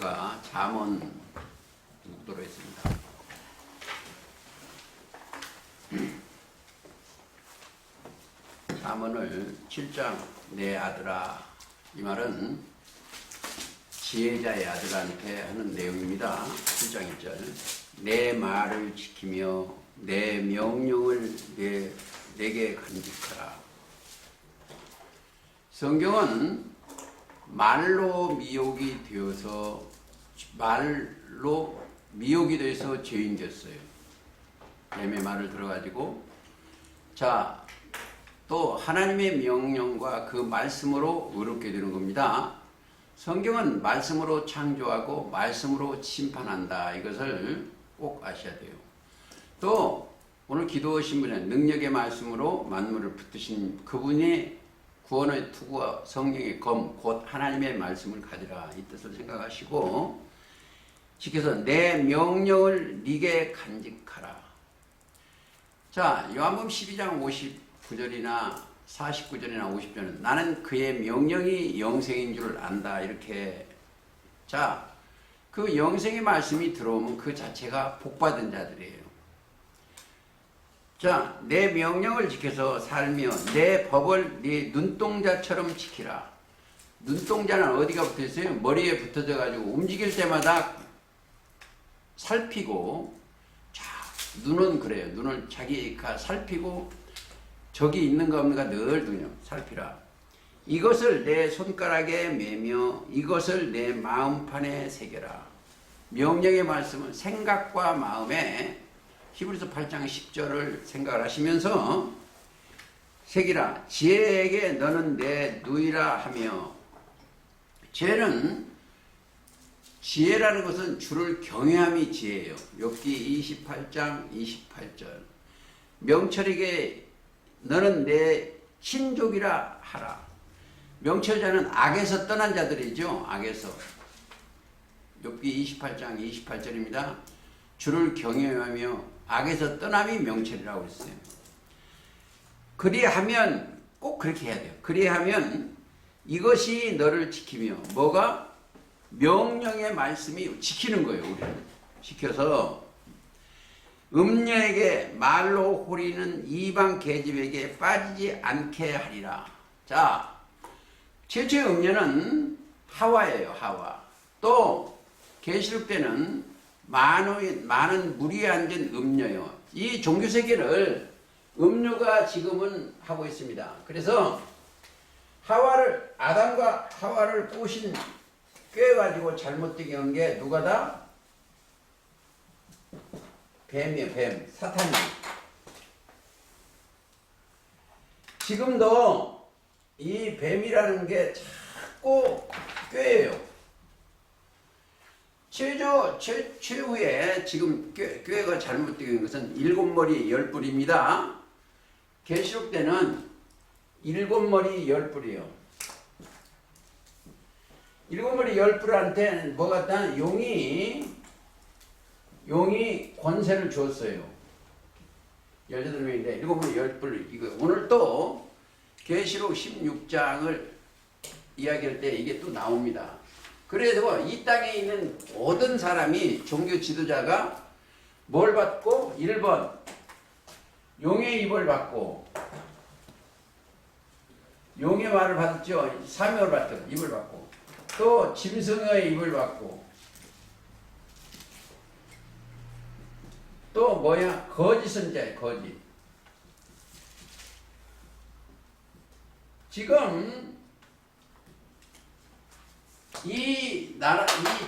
제가 잠언 읽도록 했습니다. 잠언을 7장 내 아들아, 이 말은 지혜자의 아들한테 하는 내용입니다. 7장 1절. 내 말을 지키며 내 명령을 내게 간직하라. 성경은 말로 미혹이 되어서 죄인 됐어요. 뱀의 말을 들어가지고 또 하나님의 명령과 그 말씀으로 의롭게 되는 겁니다. 성경은 말씀으로 창조하고 말씀으로 심판한다. 이것을 꼭 아셔야 돼요. 또 오늘 기도하신 분은 능력의 말씀으로 만물을 붙드신 그분이 구원의 투구와 성령의 검, 곧 하나님의 말씀을 가지라, 이 뜻을 생각하시고 지켜서 내 명령을 네게 간직하라. 요한복음 12장 59절이나 49절이나 50절은 나는 그의 명령이 영생인 줄 안다, 이렇게. 그 영생의 말씀이 들어오면 그 자체가 복받은 자들이에요. 내 명령을 지켜서 살며 내 법을 네 눈동자처럼 지키라. 눈동자는 어디가 붙어 있어요? 머리에 붙어져 가지고 움직일 때마다 살피고, 눈은 그래요. 눈을 자기가 살피고 적이 있는가 없는가 늘 눈요 살피라. 이것을 내 손가락에 매며 이것을 내 마음판에 새겨라. 명령의 말씀은 생각과 마음에 히브리서 8장 10절을 생각을 하시면서 새기라. 지혜에게 너는 내 누이라 하며. 지혜라는 것은 주를 경외함이 지혜예요. 욥기 28장 28절. 명철에게 너는 내 친족이라 하라. 명철자는 악에서 떠난 자들이죠. 악에서. 욥기 28장 28절입니다. 주를 경외하며 악에서 떠남이 명철이라고 했어요. 그리하면 꼭 그렇게 해야 돼요. 그리하면 이것이 너를 지키며, 뭐가? 명령의 말씀이 지키는 거예요. 우리는 지켜서 음녀에게 말로 호리는 이방 계집에게 빠지지 않게 하리라. 최초의 음녀는 하와예요. 하와. 또 계시록 때는 많은 물이 앉은 음녀요. 이 종교세계를 음녀가 지금은 하고 있습니다. 그래서 아담과 하와를 꿰가지고 잘못되게 한 게 누가다? 뱀이에요. 뱀. 사탄이. 지금도 이 뱀이라는 게 자꾸 꾀예요. 최후에 지금 꾀가 잘못되게 한 것은 7머리 10뿔입니다. 계시록 때는 7머리 10뿔이에요. 7머리 10뿔한테 뭐 같다? 용이 권세를 줬어요. 18명인데 7머리 10뿔. 이거 오늘 또 계시록 16장을 이야기할 때 이게 또 나옵니다. 그래서 이 땅에 있는 모든 사람이 종교 지도자가 뭘 받고? 1번 용의 입을 받고, 용의 말을 받았죠. 사명을 받죠. 입을 받고, 또 짐승의 입을 받고, 또 거짓 선자예요. 거짓. 지금 이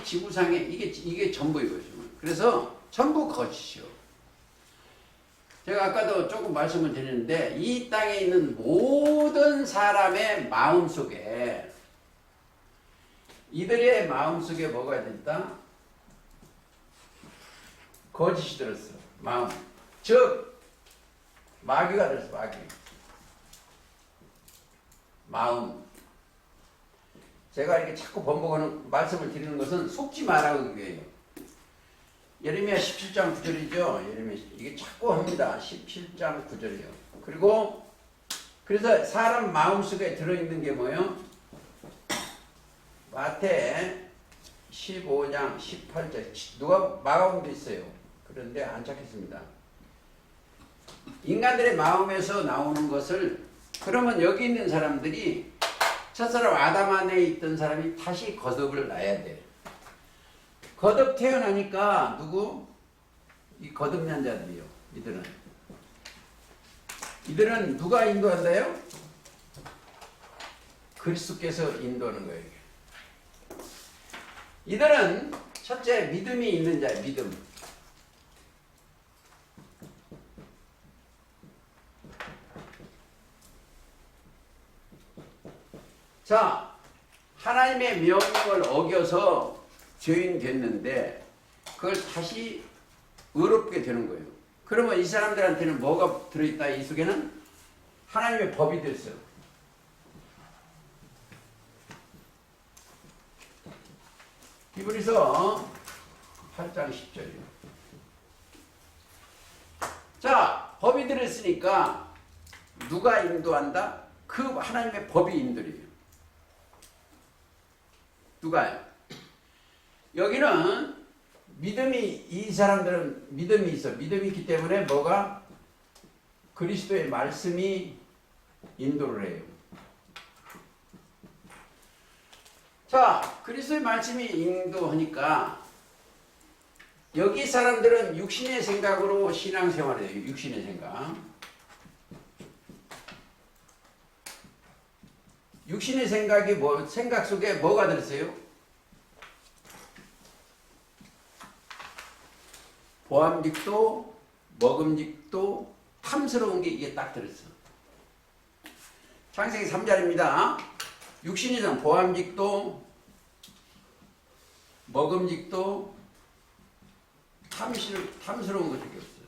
지구상에 이게 전부 이거죠. 그래서 전부 거짓이요. 제가 아까도 조금 말씀을 드렸는데 이 땅에 있는 모든 사람의 마음속에, 이들의 마음속에 뭐가 됐다? 거짓이 들었어. 마음. 즉 마귀가 들었어. 마귀. 마음. 제가 이렇게 자꾸 번복하는 말씀을 드리는 것은 속지 말라고 위해요. 예레미야 17장 9절이죠. 예레미야 이게 자꾸 합니다. 17장 9절이요. 그래서 사람 마음속에 들어있는 게 뭐예요? 마태 15장 18절 누가 마가복음도 있어요. 그런데 안 찾겠습니다. 인간들의 마음에서 나오는 것을 그러면 여기 있는 사람들이 첫사람 아담 안에 있던 사람이 다시 거듭을 낳아야 돼. 거듭 태어나니까 누구? 이 거듭난 자들이요. 이들은 누가 인도한다요? 그리스도께서 인도하는 거예요. 이들은 첫째 믿음이 있는 자예요. 믿음. 자, 하나님의 명령을 어겨서 죄인 됐는데 그걸 다시 의롭게 되는 거예요. 그러면 이 사람들한테는 뭐가 들어있다? 이 속에는 하나님의 법이 됐어요. 히브리서 8장 10절이요. 자, 법이 들었으니까 누가 인도한다? 그 하나님의 법이 인도해요. 누가요? 여기는 믿음이, 이 사람들은 믿음이 있어. 믿음이 있기 때문에 뭐가? 그리스도의 말씀이 인도를 해요. 자, 그리스도의 말씀이 인도하니까 여기 사람들은 육신의 생각으로 신앙생활을 해요. 육신의 생각. 육신의 생각이 뭐, 생각 속에 뭐가 들었어요? 보암직도, 먹음직도, 탐스러운 게 이게 딱 들었어. 창세기 3장입니다. 육신의 생 보암직도, 먹음직도, 탐스러운 것밖에 없어요.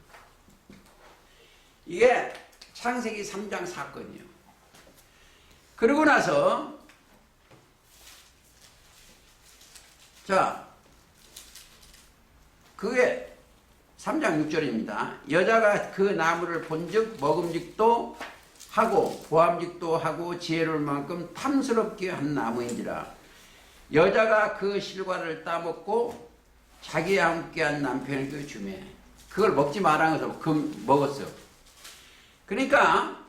이게 창세기 3장 사건이에요. 그러고 나서 자, 그게 3장 6절입니다. 여자가 그 나무를 본즉 먹음직도 하고 보암직도 하고 지혜로울 만큼 탐스럽게 한 나무인지라. 여자가 그 실과를 따먹고 자기와 함께한 남편에게 주매. 그걸 먹지 말아서 먹었어요. 그러니까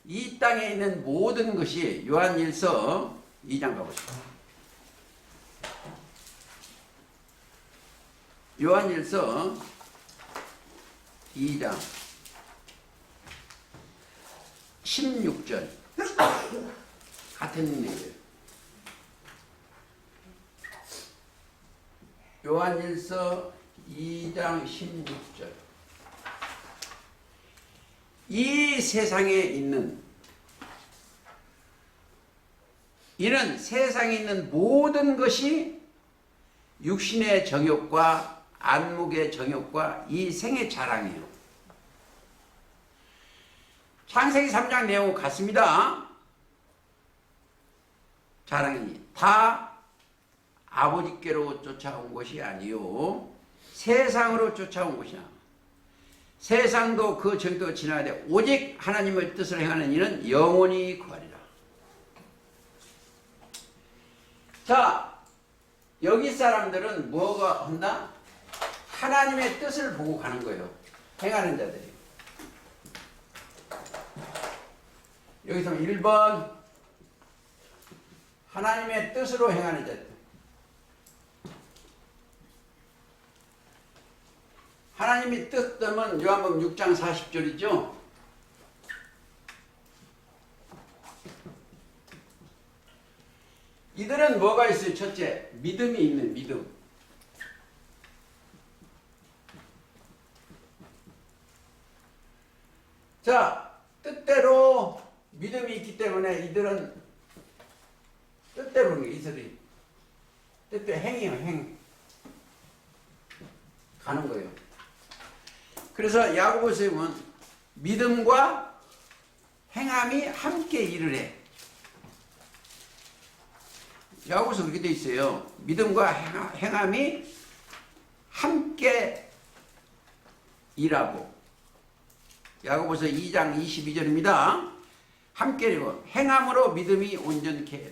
이 땅에 있는 모든 것이 요한일서 2장 가보시죠. 요한일서 2장 16절 같은 얘기예요. 요한일서 2장 16절 이 세상에 있는 이는 세상에 있는 모든 것이 육신의 정욕과 안목의 정욕과 이 생의 자랑이에요. 창세기 3장 내용 같습니다. 자랑이 다 아버지께로 쫓아온 것이 아니요 세상으로 쫓아온 것이야. 세상도 그 정도 지나야 돼. 오직 하나님의 뜻을 행하는 이는 영원히 구하리라. 자, 여기 사람들은 뭐가 한다? 하나님의 뜻을 보고 가는 거예요. 행하는 자들이. 여기서 1번 하나님의 뜻으로 행하는 자들. 하나님의 뜻은 요한복음 6장 40절이죠. 이들은 뭐가 있어요? 첫째, 믿음이 있는 믿음. 자, 뜻대로 믿음이 있기 때문에 이들은 뜻대로 이들이 뜻대로 행이요, 행. 가는 거예요. 그래서 야고보서에 보면 믿음과 행함이 함께 일을 해. 야고보서 그렇게 돼 있어요. 믿음과 행함이 함께 일하고. 야고보서 2장 22절입니다. 함께 일하고 행함으로 믿음이 온전케 해요.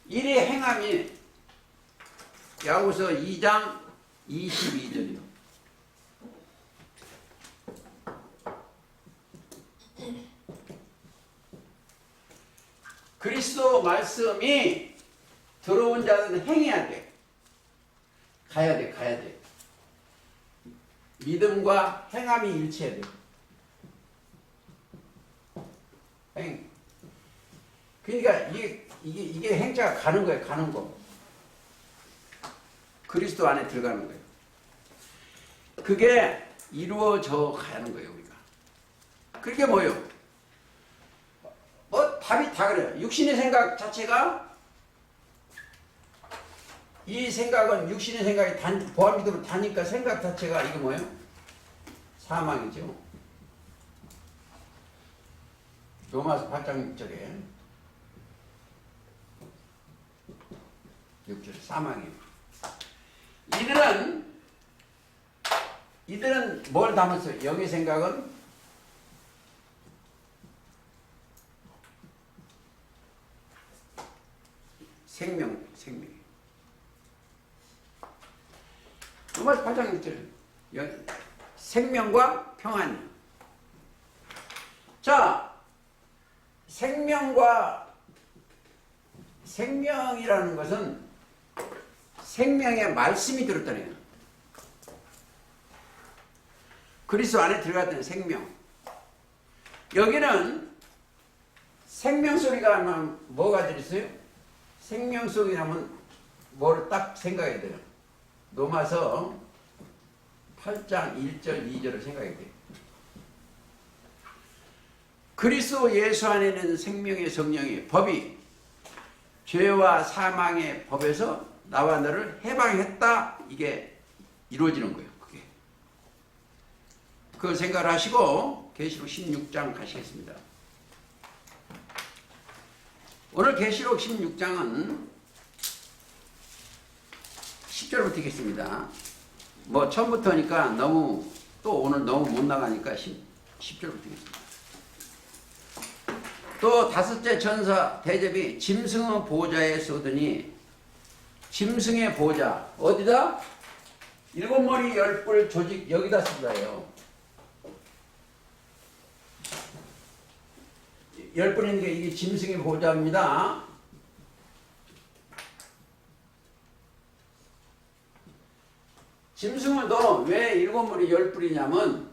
일의 행함이 야고보서 2장 22절이요. 그리스도 말씀이 들어온 자는 행해야 돼. 가야 돼, 가야 돼. 믿음과 행함이 일치해야 돼. 행. 그러니까 이게 행자가 가는 거예요, 가는 거. 그리스도 안에 들어가는 거예요. 그게 이루어져 가는 거예요, 우리가. 그게 뭐예요? 답이 다 그래요. 육신의 생각 자체가, 이 생각은 육신의 생각이 보암미도로 다니까 생각 자체가 이게 뭐예요? 사망이죠. 로마서 8장 6절에 6절 사망이에요. 이들은 뭘 담았어요? 영의 생각은 생명. 로마서 8장 6절 생명과 평안. 자, 생명이라는 것은 생명의 말씀이 들었다는 거예요. 그리스도 안에 들어갔다는 생명. 여기는 생명 소리가 하면 뭐가 들었어요? 생명 소리라면 뭐를 딱 생각해야 돼요. 로마서 8장 1절 2절을 생각해야 돼요. 그리스도 예수 안에는 생명의 성령의 법이 죄와 사망의 법에서 나와 너를 해방했다. 이게 이루어지는 거예요. 그게. 그 생각을 하시고 계시록 16장 가시겠습니다. 오늘 계시록 16장은 10절부터 읽겠습니다. 뭐 처음부터니까 오늘 너무 못 나가니까 10절부터 읽겠습니다. 또 다섯째 천사 대접이 짐승의 보좌에 쏘더니 짐승의 보좌 어디다? 일곱 머리 열 뿔 조직 여기다 쏜다요. 열 뿔 있는 게 이게 짐승의 보좌입니다. 짐승은 너 왜 일곱 머리 열 뿔이냐면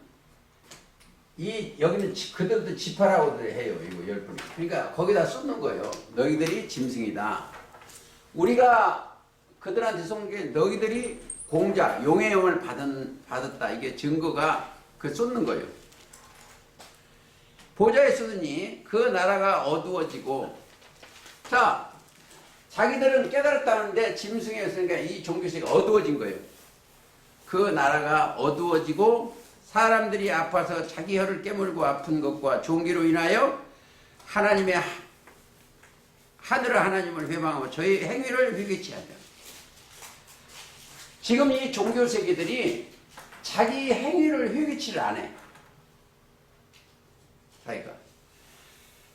여기는 그들도 지파라고들 해요. 이거 열 뿔이. 그러니까 거기다 쏟는 거예요. 너희들이 짐승이다. 우리가 그들한테 쏜 게 너희들이 공자, 용의 영을 받았다. 이게 증거가 쏟는 거예요. 보좌에 쏘더니 그 나라가 어두워지고, 자, 자기들은 깨달았다는데 짐승이었으니까 이 종교세가 어두워진 거예요. 그 나라가 어두워지고 사람들이 아파서 자기 혀를 깨물고 아픈 것과 종기로 인하여 하나님의 하늘의 하나님을 회방하고 저희 행위를 회개치 하자. 지금 이 종교세계들이 자기 행위를 회개치를 안 해. 자기가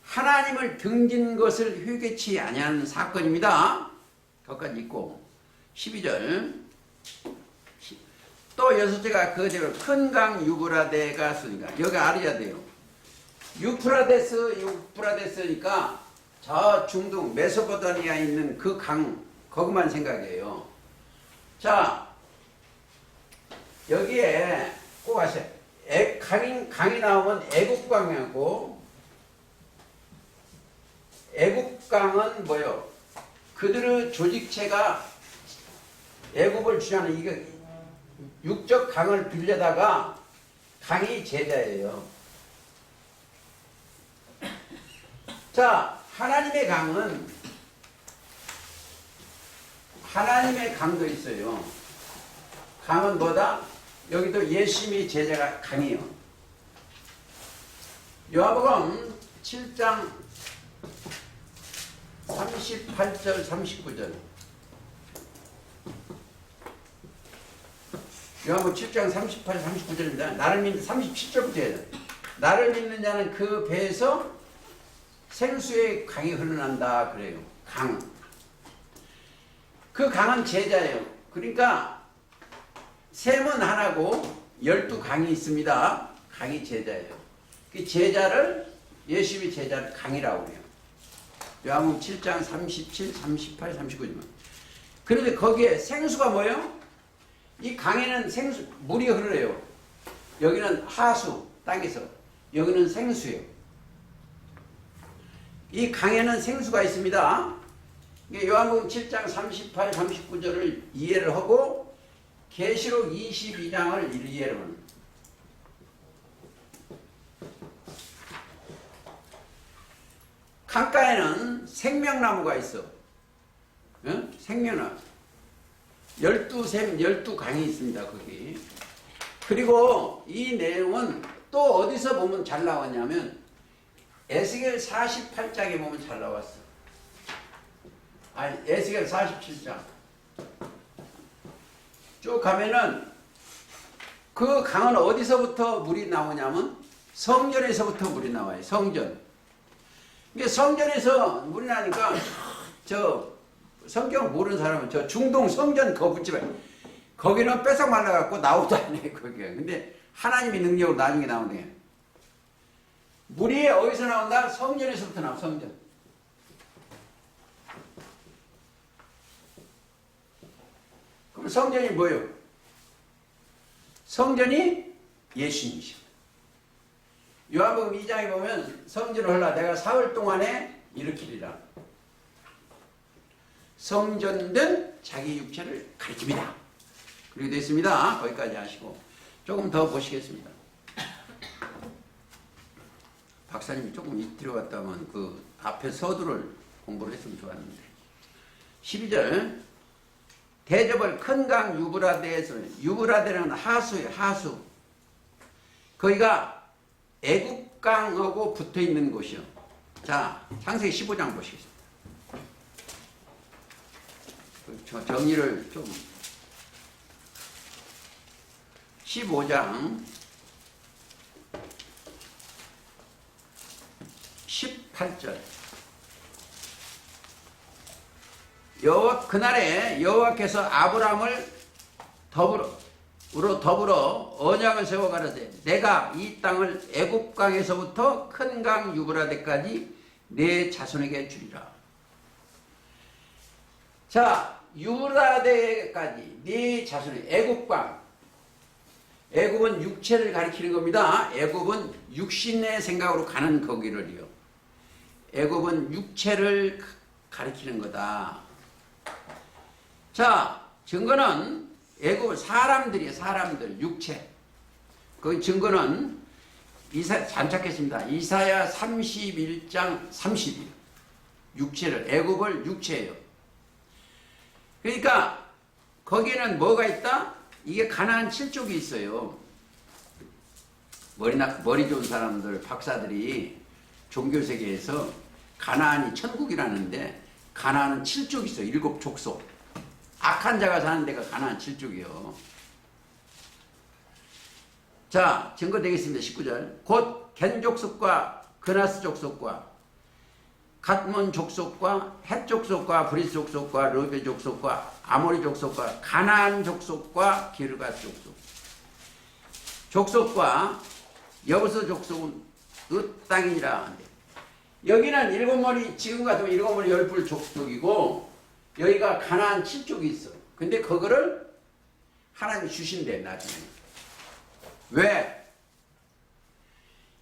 하나님을 등진 것을 회개치 아니하는 사건입니다. 거기까지 있고 12절 또 여섯째가 그대로 큰 강 유브라데가 쓰니까 여기 알아야 돼요. 유프라데스니까 저 중동 메소포타미아에 있는 그 강 거기만 생각해요. 자, 여기에 꼭 아세요. 강이 나오면 애국강하고 애국강은 뭐요? 그들의 조직체가 애국을 주장하는 이게 육적 강을 빌려다가 강이 제자예요. 자, 하나님의 강도 있어요. 강은 뭐다? 여기도 예수님의 제자가 강이에요. 요한복음 7장 38절 39절 요한복음 7장 38, 39절입니다. 나를 믿는 37절부터 해야 돼. 나를 믿는 자는 그 배에서 생수의 강이 흘러난다 그래요. 강. 그 강은 제자예요. 그러니까 셈은 하나고 12강이 있습니다. 강이 제자예요. 그 제자를 예수님의 제자를 강이라고 해요. 요한복음 7장 37, 38, 39절. 그런데 거기에 생수가 뭐예요? 이 강에는 생수, 물이 흐르요. 여기는 하수, 땅에서. 여기는 생수예요. 이 강에는 생수가 있습니다. 요한복음 7장 38, 39절을 이해를 하고 계시록 22장을 이해를 합니다. 강가에는 생명나무가 있어. 응? 생명나무. 12샘, 12강이 있습니다. 거기. 그리고 이 내용은 또 어디서 보면 잘 나왔냐면 에스겔 48장에 보면 잘 나왔어. 아니, 에스겔 47장. 쭉 가면은 그 강은 어디서부터 물이 나오냐면 성전에서부터 물이 나와요. 성전. 이게 성전에서 물이 나니까 저 성경 모르는 사람은 저 중동 성전 거부집에 거기는 뺏어 말라갖고 나오도 안 해. 거기가. 근데 하나님의 능력으로 나중에 나오네. 물이 어디서 나온다? 성전에서부터 나와. 성전. 그럼 성전이 뭐예요? 성전이 예수님이죠. 요한복음 2장에 보면 성전을 헐라 내가 사흘 동안에 일으키리라. 성전된 자기 육체를 가리킵니다. 그렇게 되어 있습니다. 거기까지 하시고 조금 더 보시겠습니다. 박사님이 조금 이틀 갔다면 그 앞에 서두를 공부를 했으면 좋았는데 12절 대접을 큰 강 유브라데에서 유브라데는 하수예요. 하수. 거기가 애국강하고 붙어있는 곳이요. 자, 창세기 15장 보시겠습니다. 정리를 좀 15장 18절 그날에 여호와께서 아브라함을 더불어 언약을 세워 가라사대 내가 이 땅을 애굽강에서부터 큰 강 유브라데까지 내 자손에게 주리라. 자, 유브라데까지 네 자손의 애굽강. 애굽은 육체를 가리키는 겁니다. 애굽은 육신의 생각으로 가는 거기를요. 애굽은 육체를 가리키는 거다. 자, 증거는 애굽 사람들이에요. 사람들 육체. 그 증거는 잠착했습니다. 이사야 31장 30일. 육체를 애굽을 육체예요. 그러니까 거기에는 뭐가 있다? 이게 가나안 7족이 있어요. 머리 좋은 사람들, 박사들이 종교세계에서 가나안이 천국이라는데 가나안은 7족이 있어요. 7족속. 악한 자가 사는 데가 가나안 7족이요. 자, 증거 되겠습니다. 19절. 곧 겐 족속과 그나스 족속과 갓몬 족속과 헷 족속과 브리스 족속과 르베 족속과 아모리 족속과 가나안 족속과 기르가 족속과 여부스 족속은 그 땅이니라. 여기는 7머리 지금 같으면 7머리 10뿔 족속이고 여기가 가나안 7족이 있어. 근데 그거를 하나님이 주신대 나중에. 왜?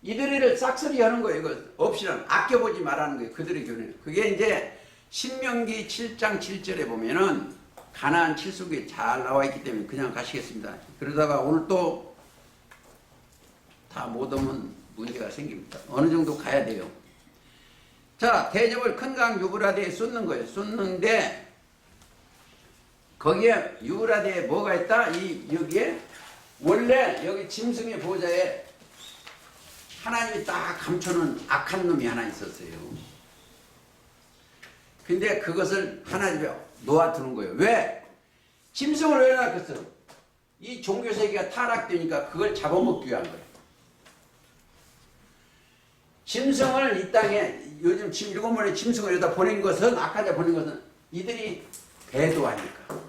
이들을 싹쓸이 하는 거예요. 이거 없이는 아껴보지 말라는 거예요. 그들의 교훈. 그게 이제 신명기 7장 7절에 보면은 가나안 7속에 잘 나와 있기 때문에 그냥 가시겠습니다. 그러다가 오늘 또 다 못 오면 문제가 생깁니다. 어느 정도 가야 돼요. 자, 대접을 큰 강 유브라데에 쏟는 거예요. 쏟는데 거기에 유브라데에 뭐가 있다? 여기에 원래 여기 짐승의 보좌에 하나님이 딱 감춰놓은 악한 놈이 하나 있었어요. 근데 그것을 하나님이 놓아두는 거예요. 왜? 짐승을 왜 놨겠어? 이 종교세계가 타락되니까 그걸 잡아먹기 위한 거예요. 짐승을 이 땅에 요즘 7번의 짐승을 여기다 보낸 것은 악한 자 보낸 것은 이들이 배도하니까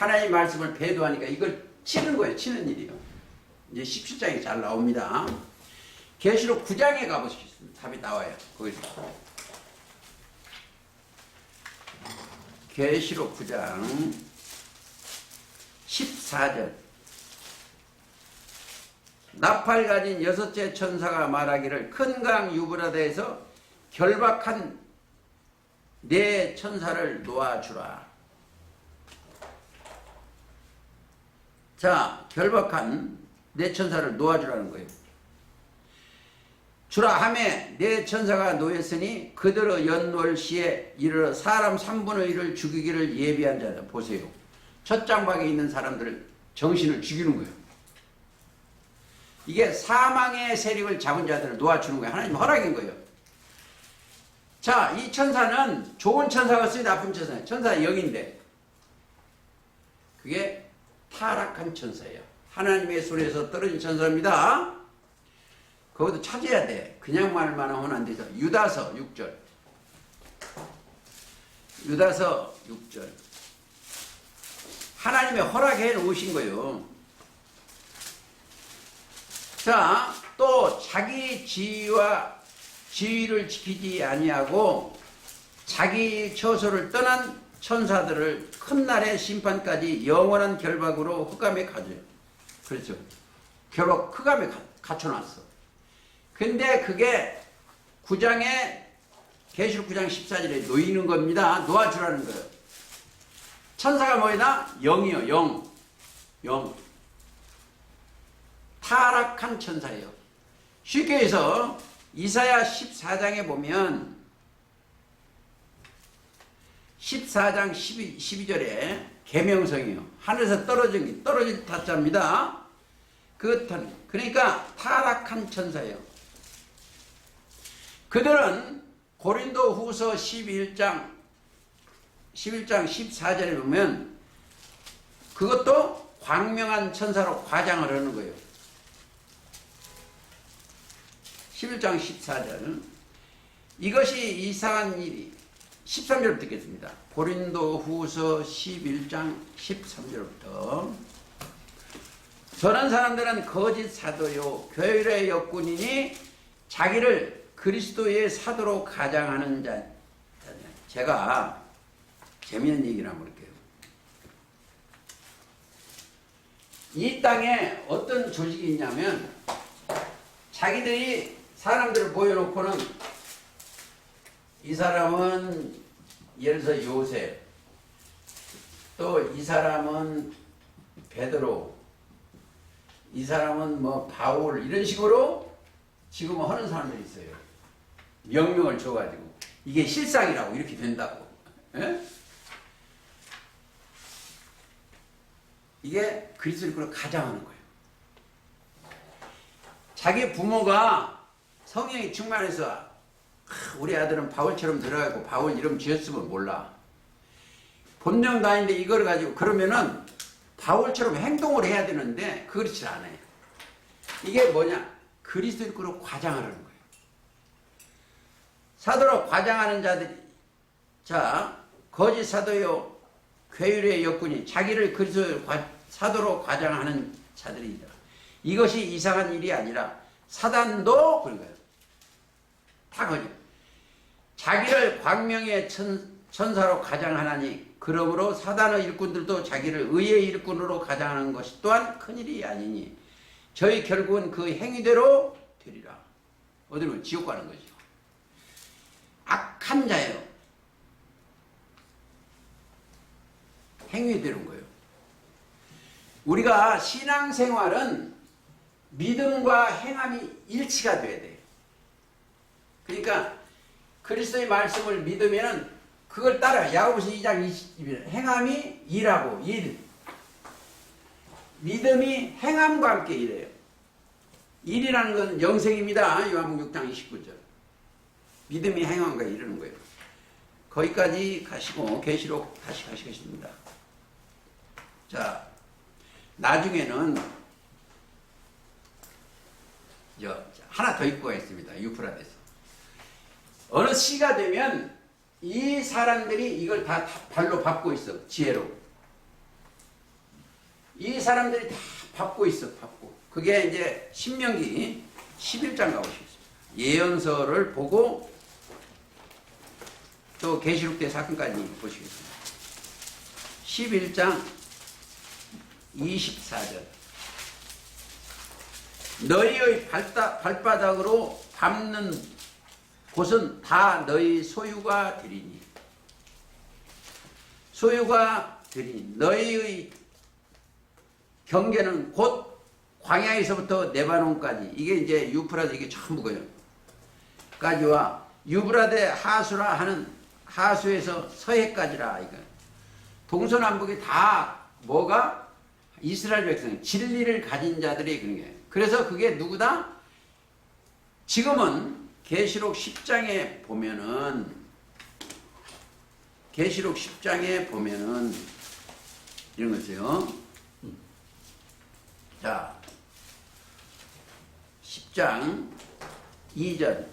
하나님의 말씀을 배도하니까 이걸 치는 거예요. 치는 일이요. 이제 17장이 잘 나옵니다. 계시록 9장에 가보시겠습니다. 답이 나와요. 거기서. 계시록 9장 14절. 나팔 가진 여섯째 천사가 말하기를 큰 강 유브라데에서 결박한 네 천사를 놓아주라. 자, 결박한 네 천사를 놓아주라는 거예요. 주라 하매 네 천사가 놓였으니 그들의 연월시에 이르러 사람 3분의 1을 죽이기를 예비한 자다. 보세요. 첫 장막에 있는 사람들을 정신을 죽이는 거예요. 이게 사망의 세력을 잡은 자들을 놓아주는 거예요. 하나님 허락인 거예요. 자, 이 천사는 좋은 천사가 쓰니 나쁜 천사예요. 천사 0인데 그게 타락한 천사예요. 하나님의 손에서 떨어진 천사입니다. 그것도 찾아야 돼. 그냥 말만 하면 안 되죠. 유다서 6절. 유다서 6절. 하나님의 허락해 놓으신 거예요. 자, 또 자기 지위를 지키지 아니하고 자기 처소를 떠난 천사들을 큰 날의 심판까지 영원한 결박으로 흑암에 가져요. 그렇죠. 결박 흑암에 갇혀놨어. 근데 그게 9장에 계시록 9장 14절에 놓이는 겁니다. 놓아주라는 거예요. 천사가 뭐이다? 영이요. 영. 타락한 천사예요. 쉽게 해서 이사야 14장에 보면 14장 12절에 계명성이요. 하늘에서 떨어질 타자입니다. 그러니까 타락한 천사예요. 그들은 고린도 후서 11장 14절에 보면 그것도 광명한 천사로 과장을 하는 거예요. 11장 14절. 이것이 이상한 일이 13절부터 듣겠습니다. 고린도 후서 11장 13절부터. 저런 사람들은 거짓 사도요 교율의 역군이니 자기를 그리스도의 사도로 가장하는 자. 제가 재미있는 얘기를 한번 볼게요. 이 땅에 어떤 조직이 있냐면 자기들이 사람들을 모여놓고는 이 사람은 예를 들어서 요셉, 또 이 사람은 베드로, 이 사람은 뭐 바울 이런 식으로 지금 하는 사람들이 있어요. 명명을 줘가지고 이게 실상이라고 이렇게 된다고. 에? 이게 그리스도를 가장하는 거예요. 자기 부모가 성령이 충만해서 우리 아들은 바울처럼 들어가고 바울 이름 지었으면 몰라. 본명도 아닌데 이걸 가지고 그러면은 바울처럼 행동을 해야 되는데 그렇지 않아요. 이게 뭐냐? 그리스도로 과장하는 거예요. 사도로 과장하는 자들이 자 거짓 사도요 괴율의 역군이 자기를 그리스도 사도로 과장하는 자들이다. 이것이 이상한 일이 아니라 사단도 그런 거예요. 다 거죠. 자기를 광명의 천사로 가장하나니 그러므로 사단의 일꾼들도 자기를 의의 일꾼으로 가장하는 것이 또한 큰일이 아니니 저희 결국은 그 행위대로 되리라. 어디로? 지옥 가는 거죠. 악한 자예요. 행위대로인 거예요. 우리가 신앙생활은 믿음과 행함이 일치가 돼야 돼요. 그러니까 그리스도의 말씀을 믿으면 그걸 따라 야고보서 2장 20절 행함이 일하고 일. 믿음이 행함과 함께 일해요. 일이라는 건 영생입니다. 요한복음 6장 29절. 믿음이 행함과 이르는 거예요. 거기까지 가시고 계시록 다시 가시겠습니다. 자, 나중에는 하나 더 입고 있습니다. 유프라데스. 어느 시가 되면 이 사람들이 이걸 다 발로 밟고 있어. 지혜로. 이 사람들이 다 밟고 있어, 밟고. 그게 이제 신명기 11장 가보시겠습니다. 예언서를 보고 또 계시록 때 사건까지 보시겠습니다. 11장 24절. 너희의 발바닥으로 밟는 곳은 다 너희 소유가 되리니. 소유가 되리니. 너희의 경계는 곧 광야에서부터 레바논까지. 이게 이제 유프라데 이게 전부고요. 까지와 유브라데 하수라 하는 하수에서 서해까지라. 이거. 동서남북이 다 뭐가 이스라엘 백성 진리를 가진 자들이 그런 게. 그래서 그게 누구다? 지금은 계시록 10장에 보면은 계시록 10장에 보면은 이런 거 있어요. 자, 10장 2절.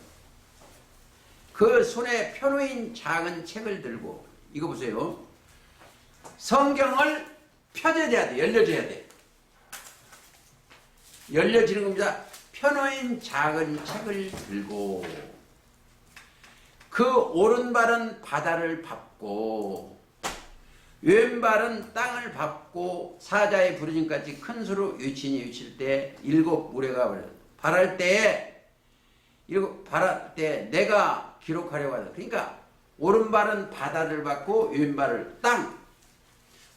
그 손에 펴놓인 작은 책을 들고, 이거 보세요. 성경을 펴져야 돼. 열려져야 돼. 열려지는 겁니다. 펴놓인 작은 책을 들고 그 오른발은 바다를 밟고 왼발은 땅을 밟고 사자의 부르짖음같이 큰 소로 외치니 외칠 때 일곱 무리가 발할 때에 내가 기록하려고 하다. 그러니까 오른발은 바다를 밟고 왼발을 땅.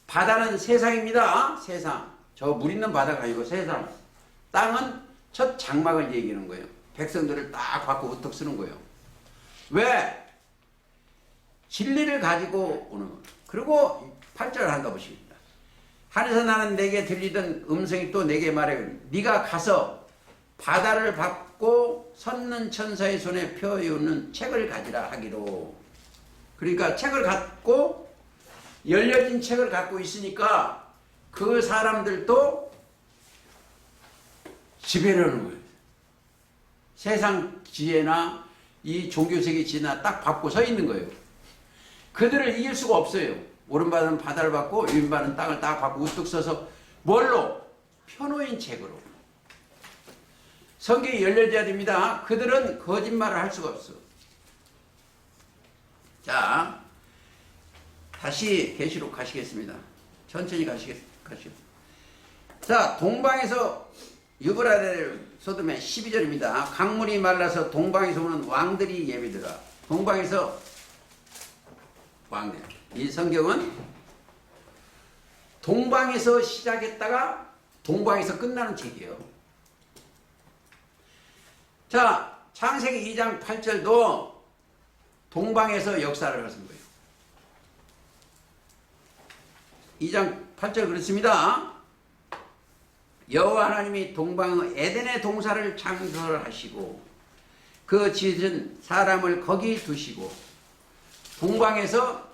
바다는 세상입니다. 세상. 저 물 있는 바다가 아니고 세상. 땅은 첫 장막을 얘기하는 거예요. 백성들을 딱 받고 우뚝 쓰는 거예요. 왜? 진리를 가지고 오는 거예요. 그리고 8절 한가 보십니다. 하늘에서 나는 내게 들리던 음성이 또 내게 말해 네가 가서 바다를 밟고 섰는 천사의 손에 펴놓는 책을 가지라 하기로. 그러니까 책을 갖고 열려진 책을 갖고 있으니까 그 사람들도 지배를 하는 거예요. 세상 지혜나 이 종교세계 지혜나 딱 밟고 서 있는 거예요. 그들을 이길 수가 없어요. 오른발은 바다를 밟고 왼발은 땅을 딱 밟고 우뚝 서서 뭘로? 펴놓인 책으로. 성경이 열려져야 됩니다. 그들은 거짓말을 할 수가 없어. 자, 다시 계시록 가시겠습니다. 천천히 가시겠습니다. 자, 동방에서 유브라데를 쏟으면 12절입니다. 강물이 말라서 동방에서 오는 왕들이 예비더라. 동방에서 왕들. 이 성경은 동방에서 시작했다가 동방에서 끝나는 책이에요. 자, 창세기 2장 8절도 동방에서 역사를 하신 거예요. 2장 8절 그렇습니다. 여호와 하나님이 동방의 에덴의 동산을 창설하시고 그 지은 사람을 거기 두시고 동방에서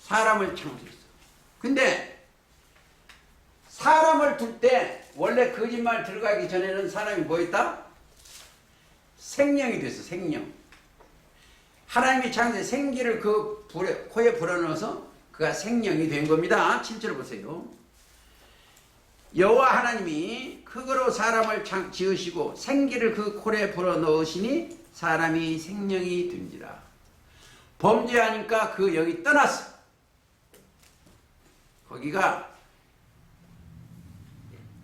사람을 창조했어. 근데 사람을 둘 때 원래 거짓말 들어가기 전에는 사람이 뭐였다? 생명이 됐어. 생명. 하나님이 창조해 생기를 그 코에 불어넣어서 그가 생명이 된 겁니다. 7절 보세요. 여호와 하나님이 흙으로 사람을 지으시고 생기를 그 코에 불어넣으시니 사람이 생명이 된지라. 범죄하니까 그 영이 떠났어. 거기가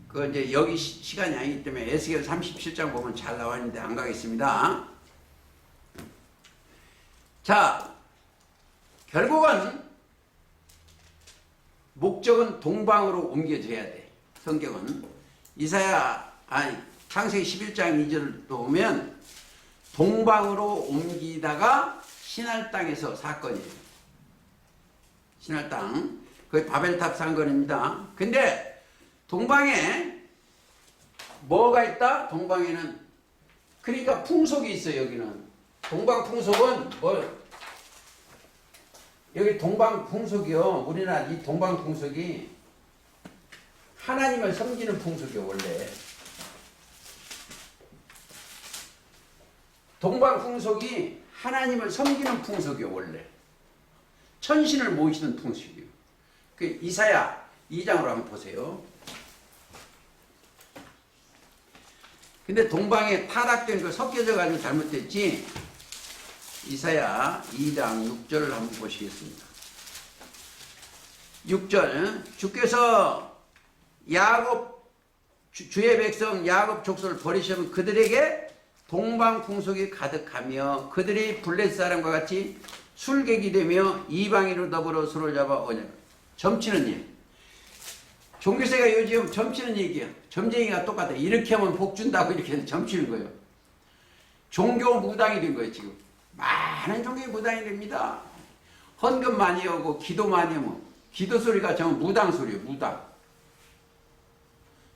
그 이제 여기 시간이 아니기 때문에 에스겔 37장 보면 잘 나와 있는데 안 가겠습니다. 자, 결국은 목적은 동방으로 옮겨져야 돼. 성경은 창세기 11장 2절을 보면 동방으로 옮기다가 신할 땅에서 사건이에요. 신할 땅. 그게 바벨탑 사건입니다. 근데 동방에 뭐가 있다? 동방에는 그러니까 풍속이 있어요. 여기는 동방 풍속은 뭐 여기 동방 풍속이요. 우리나라 이 동방 풍속이 하나님을 섬기는 풍속이요. 원래 동방 풍속이 하나님을 섬기는 풍속이요. 원래 천신을 모시는 풍속이요. 그 이사야 2장으로 한번 보세요. 근데 동방에 타락된 거 섞여져 가지고 잘못됐지. 이사야 2장 6절을 한번 보시겠습니다. 6절 주께서 야곱 주의 백성 야곱 족속을 버리시면 그들에게 동방 풍속이 가득하며 그들이 블레셋 사람과 같이 술객이 되며 이방인으로 더불어 술을 잡아 언약 점치는 일. 종교세가 요즘 점치는 얘기야. 점쟁이가 똑같아. 이렇게 하면 복 준다고 이렇게 점치는 거예요. 종교 무당이 된 거예요 지금. 많은 종교의 무당이 됩니다. 헌금 많이 하고 기도 많이 하면 기도 소리가 전부 무당 소리예요. 무당.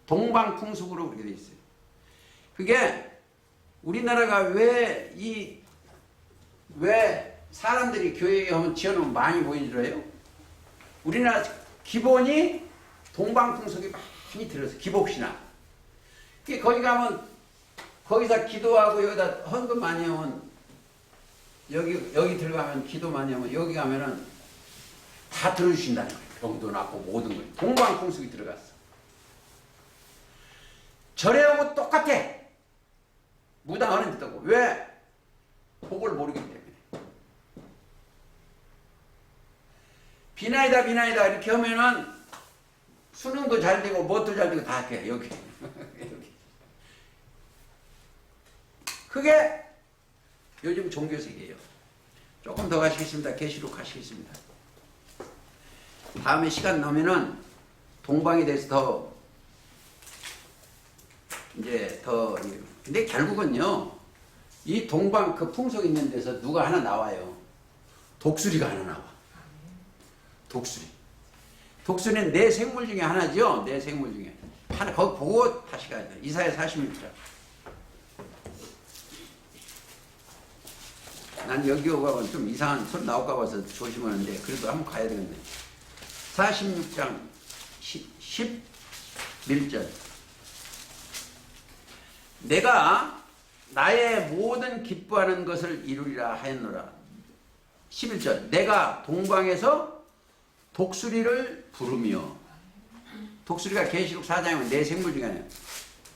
동방 풍속으로 그렇게 돼 있어요. 그게 우리나라가 왜 사람들이 교회에 하면 지어놓으면 많이 보이는 줄 알아요? 우리나라 기본이 동방 풍속이 많이 들어서 기복신앙. 거기 가면 거기서 기도하고 여기다 헌금 많이 하면 여기 들어가면 기도 많이 하면 여기 가면은 다 들어주신다는 거예요. 병도 낫고 모든 거예요. 동방 풍속이 들어갔어. 절에하고 똑같아. 무당하는 듯 하고. 왜? 복을 모르기 때문에. 비나이다 이렇게 하면은 수능도 잘 되고 뭣도 잘 되고 다 해. 여기. 여기. 그게 요즘 종교세계예요. 조금 더 가시겠습니다. 계시록 가시겠습니다. 다음에 시간 나면은 동방에 대해서 더 근데 결국은요 이 동방 그 풍속 있는 데서 누가 하나 나와요. 독수리가 하나 나와. 독수리는 네 생물 중에 하나죠. 네 생물 중에 하나. 거기 보고 다시 가야 돼. 이사야 46장. 난 여기 오가면 좀 이상한 소리 나올까 봐서 조심하는데 그래도 한번 가야 되겠네. 46장 11절. 내가 나의 모든 기뻐하는 것을 이루리라 하였노라. 11절. 내가 동방에서 독수리를 부르며, 독수리가 계시록 4장이면 네 생물 중에 하나예요.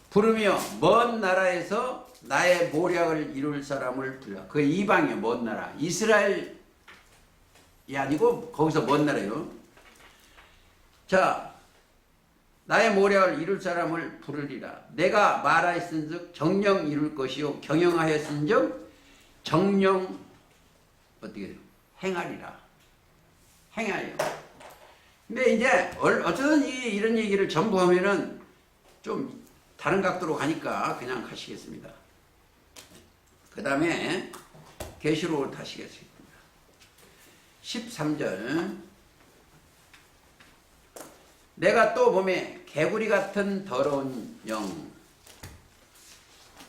부르며 먼 나라에서 나의 모략을 이룰 사람을 불러. 그 이방이에요. 먼 나라. 이스라엘이 아니고 거기서 먼 나라예요. 자, 나의 모략을 이룰 사람을 부르리라. 내가 말하였은즉 정령 이룰 것이요 경영하였은즉 정령 어떻게 돼요? 행하리라. 행하여. 근데 이제 어쩌든 이런 얘기를 전부 하면은 좀 다른 각도로 가니까 그냥 가시겠습니다. 그 다음에 계시록으로 다시겠습니다. 13절. 내가 또 보매 개구리 같은 더러운 영.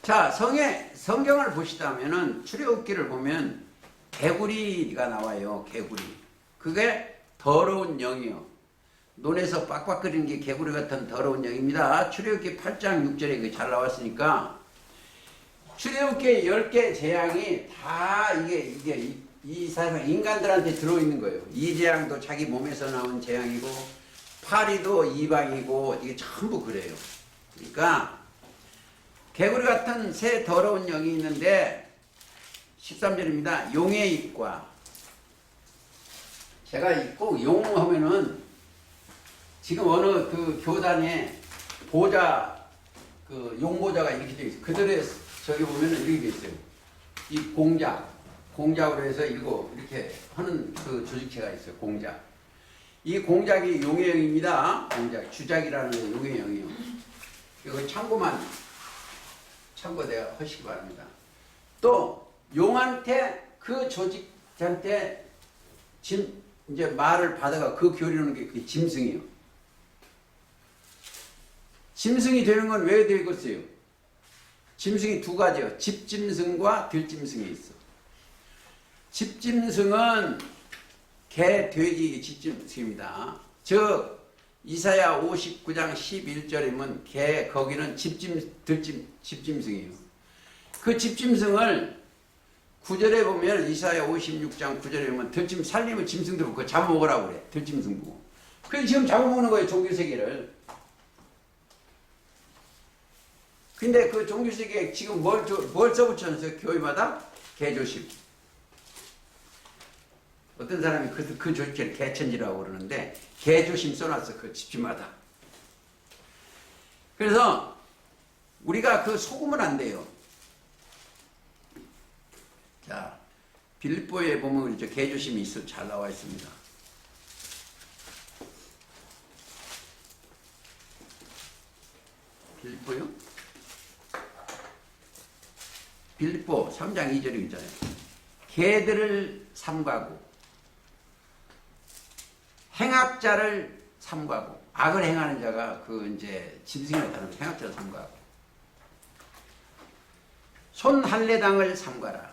자, 성경을 보시다면은 출애굽기를 보면 개구리가 나와요. 개구리. 그게 더러운 영이요. 논에서 빡빡거리는 게 개구리 같은 더러운 영입니다. 출애굽기 8장 6절에 그게 잘 나왔으니까 출애굽기 10개 재앙이 다 이게 이 사람 인간들한테 들어있는 거예요. 이 재앙도 자기 몸에서 나온 재앙이고 파리도 이방이고 이게 전부 그래요. 그러니까 개구리 같은 새 더러운 영이 있는데 13절입니다. 용의 입과 제가 꼭 용하면은 지금 어느 그 교단에 보좌 그 용보좌가 이렇게 되어 있어요. 그들의 저기 보면은 이렇게 되어 있어요. 이 공작으로 해서 이렇게 하는 그 조직체가 있어요. 공작. 이 공작이 용의 영입니다. 공작 주작이라는 게 용의 영이에요. 이거 참고 내가 하시기 바랍니다. 또 용한테 그 조직한테 이제 말을 받아가 그 교리하는 게 그게 짐승이에요. 짐승이 되는 건 왜 되겠어요? 짐승이 두 가지요. 집짐승과 들짐승이 있어. 집짐승은 개, 돼지 집짐승입니다. 즉 이사야 59장 11절이면 개 거기는 집짐승이에요. 그 집짐승을 9절에 보면 이사야 56장 9절에 보면 들짐 살림을 짐승들 그거 잡아먹으라고 그래. 들짐승 보고. 그래서 지금 잡아먹는 거예요, 종교세계를. 근데 그 종교세계에 지금 뭘 써붙였어요? 교회마다? 개조심. 어떤 사람이 그 조치를 개천지라고 그러는데, 개조심 써놨어, 그 집집마다. 그래서 우리가 그 속으면 안 돼요. 자, 빌립보에 보면 이제 개조심이 잘 나와 있습니다. 빌립보요? 빌립보 3장 2절에 있잖아요. 개들을 삼가고 행악자를 삼가고, 악을 행하는 자가 그 이제 짐승이라는 단어로 행악자를 삼가고, 손 할례당을 삼가라.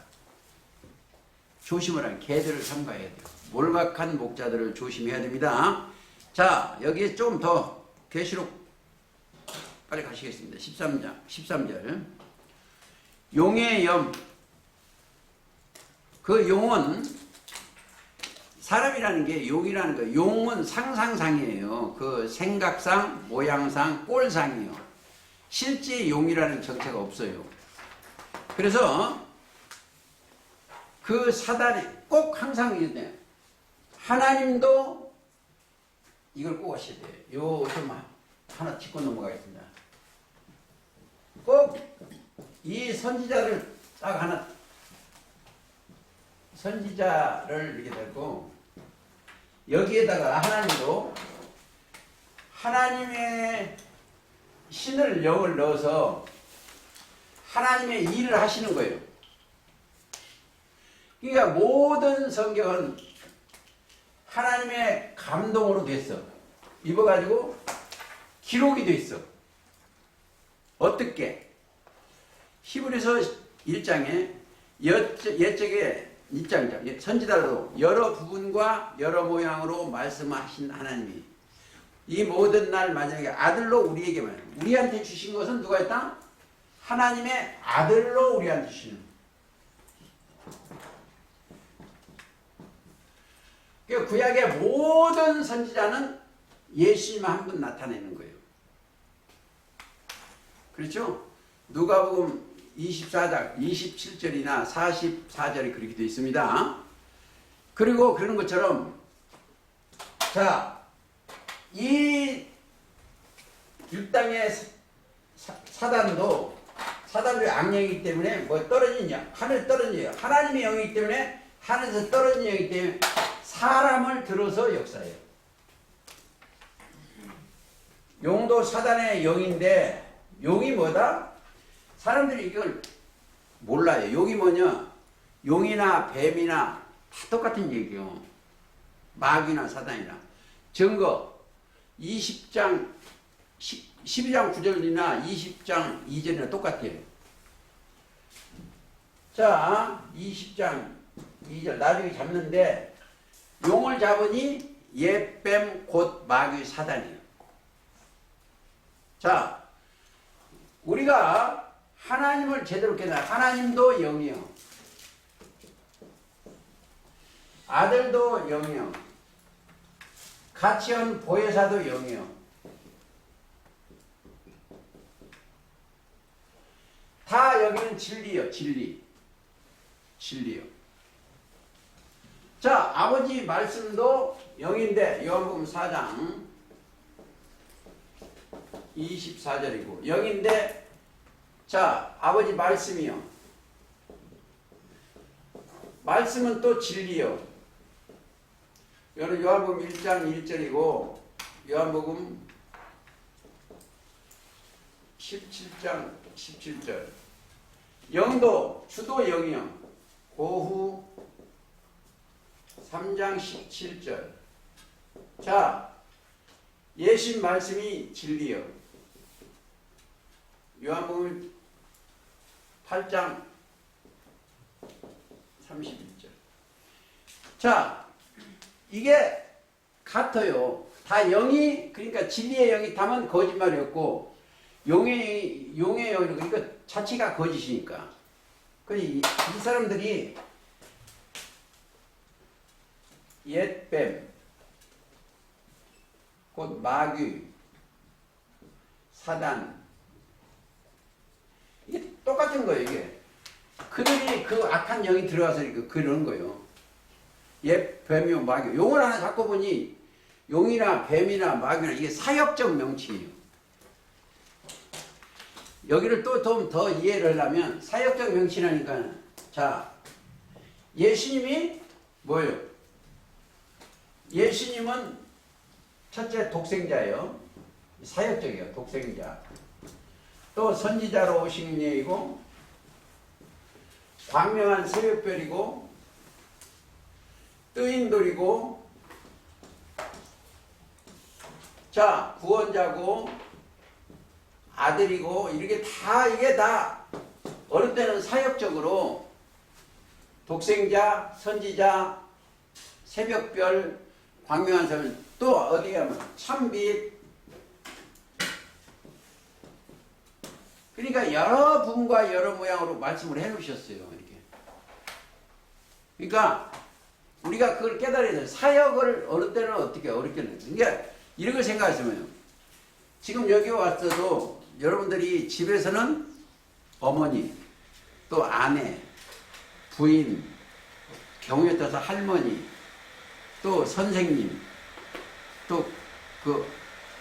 조심을 하는 개들을 삼가해야 돼요. 몰각한 목자들을 조심해야 됩니다. 자, 여기에 좀 더 계시록 빨리 가시겠습니다. 13절. 용의 염. 그 용은 사람이라는 게 용이라는 거예요. 용은 상상상이에요. 그 생각상, 모양상, 꼴상이에요. 실제 용이라는 정체가 없어요. 그래서 그 사단이 꼭 항상 이래요. 하나님도 이걸 꼭 하셔야 돼요. 요 좀 하나 짚고 넘어가겠습니다. 꼭 이 선지자를 딱 하나, 선지자를 이렇게 들고 여기에다가 하나님도 하나님의 신을 영을 넣어서 하나님의 일을 하시는 거예요. 그러니까 모든 성경은 하나님의 감동으로 됐어. 입어가지고 기록이 됐어. 어떻게? 히브리서 1장에 옛적에 1장 선지자로 여러 부분과 여러 모양으로 말씀하신 하나님이 이 모든 날 만약에 아들로 우리에게만, 우리한테 주신 것은 누가 했다? 하나님의 아들로 우리한테 주시는. 그러니까 구약의 모든 선지자는 예수님 한 분 나타내는 거예요. 그렇죠? 누가복음 24장 27절이나 44절이 그렇게 되어 있습니다. 그리고 그런 것처럼 자, 이 율당의 사단도 악령이기 때문에 뭐 떨어지냐? 하늘 떨어지냐? 하나님의 영이기 때문에 하늘에서 떨어진 영이기 때문에 사람을 들어서 역사해요. 용도 사단의 영인데 용이 뭐다? 사람들이 이걸 몰라요. 용이 뭐냐? 용이나 뱀이나 다 똑같은 얘기요. 마귀나 사단이나. 증거 12장 9절이나 20장 2절이나 똑같아요. 자, 20장 2절 나중에 잡는데 용을 잡으니 옛뱀 곧 마귀 사단이에요. 자, 우리가 하나님을 제대로 깨달아. 하나님도 영이요. 아들도 영이요. 같이 온 보혜사도 영이요. 다 여기는 진리요. 진리요. 자, 아버지 말씀도 영인데 요한복음 4장 24절이고 영인데 자, 아버지 말씀이요. 말씀은 또 진리요. 이거는 요한복음 1장 1절이고 요한복음 17장 17절. 영도 주도 영이요. 고후 3장 17절. 자, 예수님 말씀이 진리요. 요한복음 8장 31절. 자, 이게 같아요. 다 영이, 그러니까 진리의 영이 다면 거짓말이었고 용의 영이 그러니까 자체가 거짓이니까. 이 사람들이 옛뱀, 곧 마귀, 사단. 이게 똑같은 거예요, 이게. 그들이 그 악한 영이 들어가서 이렇게 그러는 거예요. 예, 뱀이요, 마귀. 용을 하나 잡고 보니 용이나 뱀이나 마귀나 이게 사역적 명칭이에요. 여기를 또 좀 더 이해를 하려면 사역적 명칭이니까 자, 예수님이 뭐예요? 예수님은 첫째 독생자예요. 사역적이에요. 독생자. 또 선지자로 오신 예이고 광명한 새벽별이고 뜨인돌이고 자 구원자고 아들이고 이렇게 다 이게 다 어느 때는 사역적으로 독생자, 선지자, 새벽별, 광명한 새벽 또 어디 가면 참빛 그러니까 여러 분과 여러 모양으로 말씀을 해 놓으셨어요. 이렇게. 그러니까 우리가 그걸 깨달아야 돼요. 사역을 어느 때는 어떻게 어렵게 해요. 그러니까 이런 걸 생각하시면 지금 여기 왔어도 여러분들이 집에서는 어머니, 또 아내, 부인, 경우에 따라서 할머니, 또 선생님, 또 그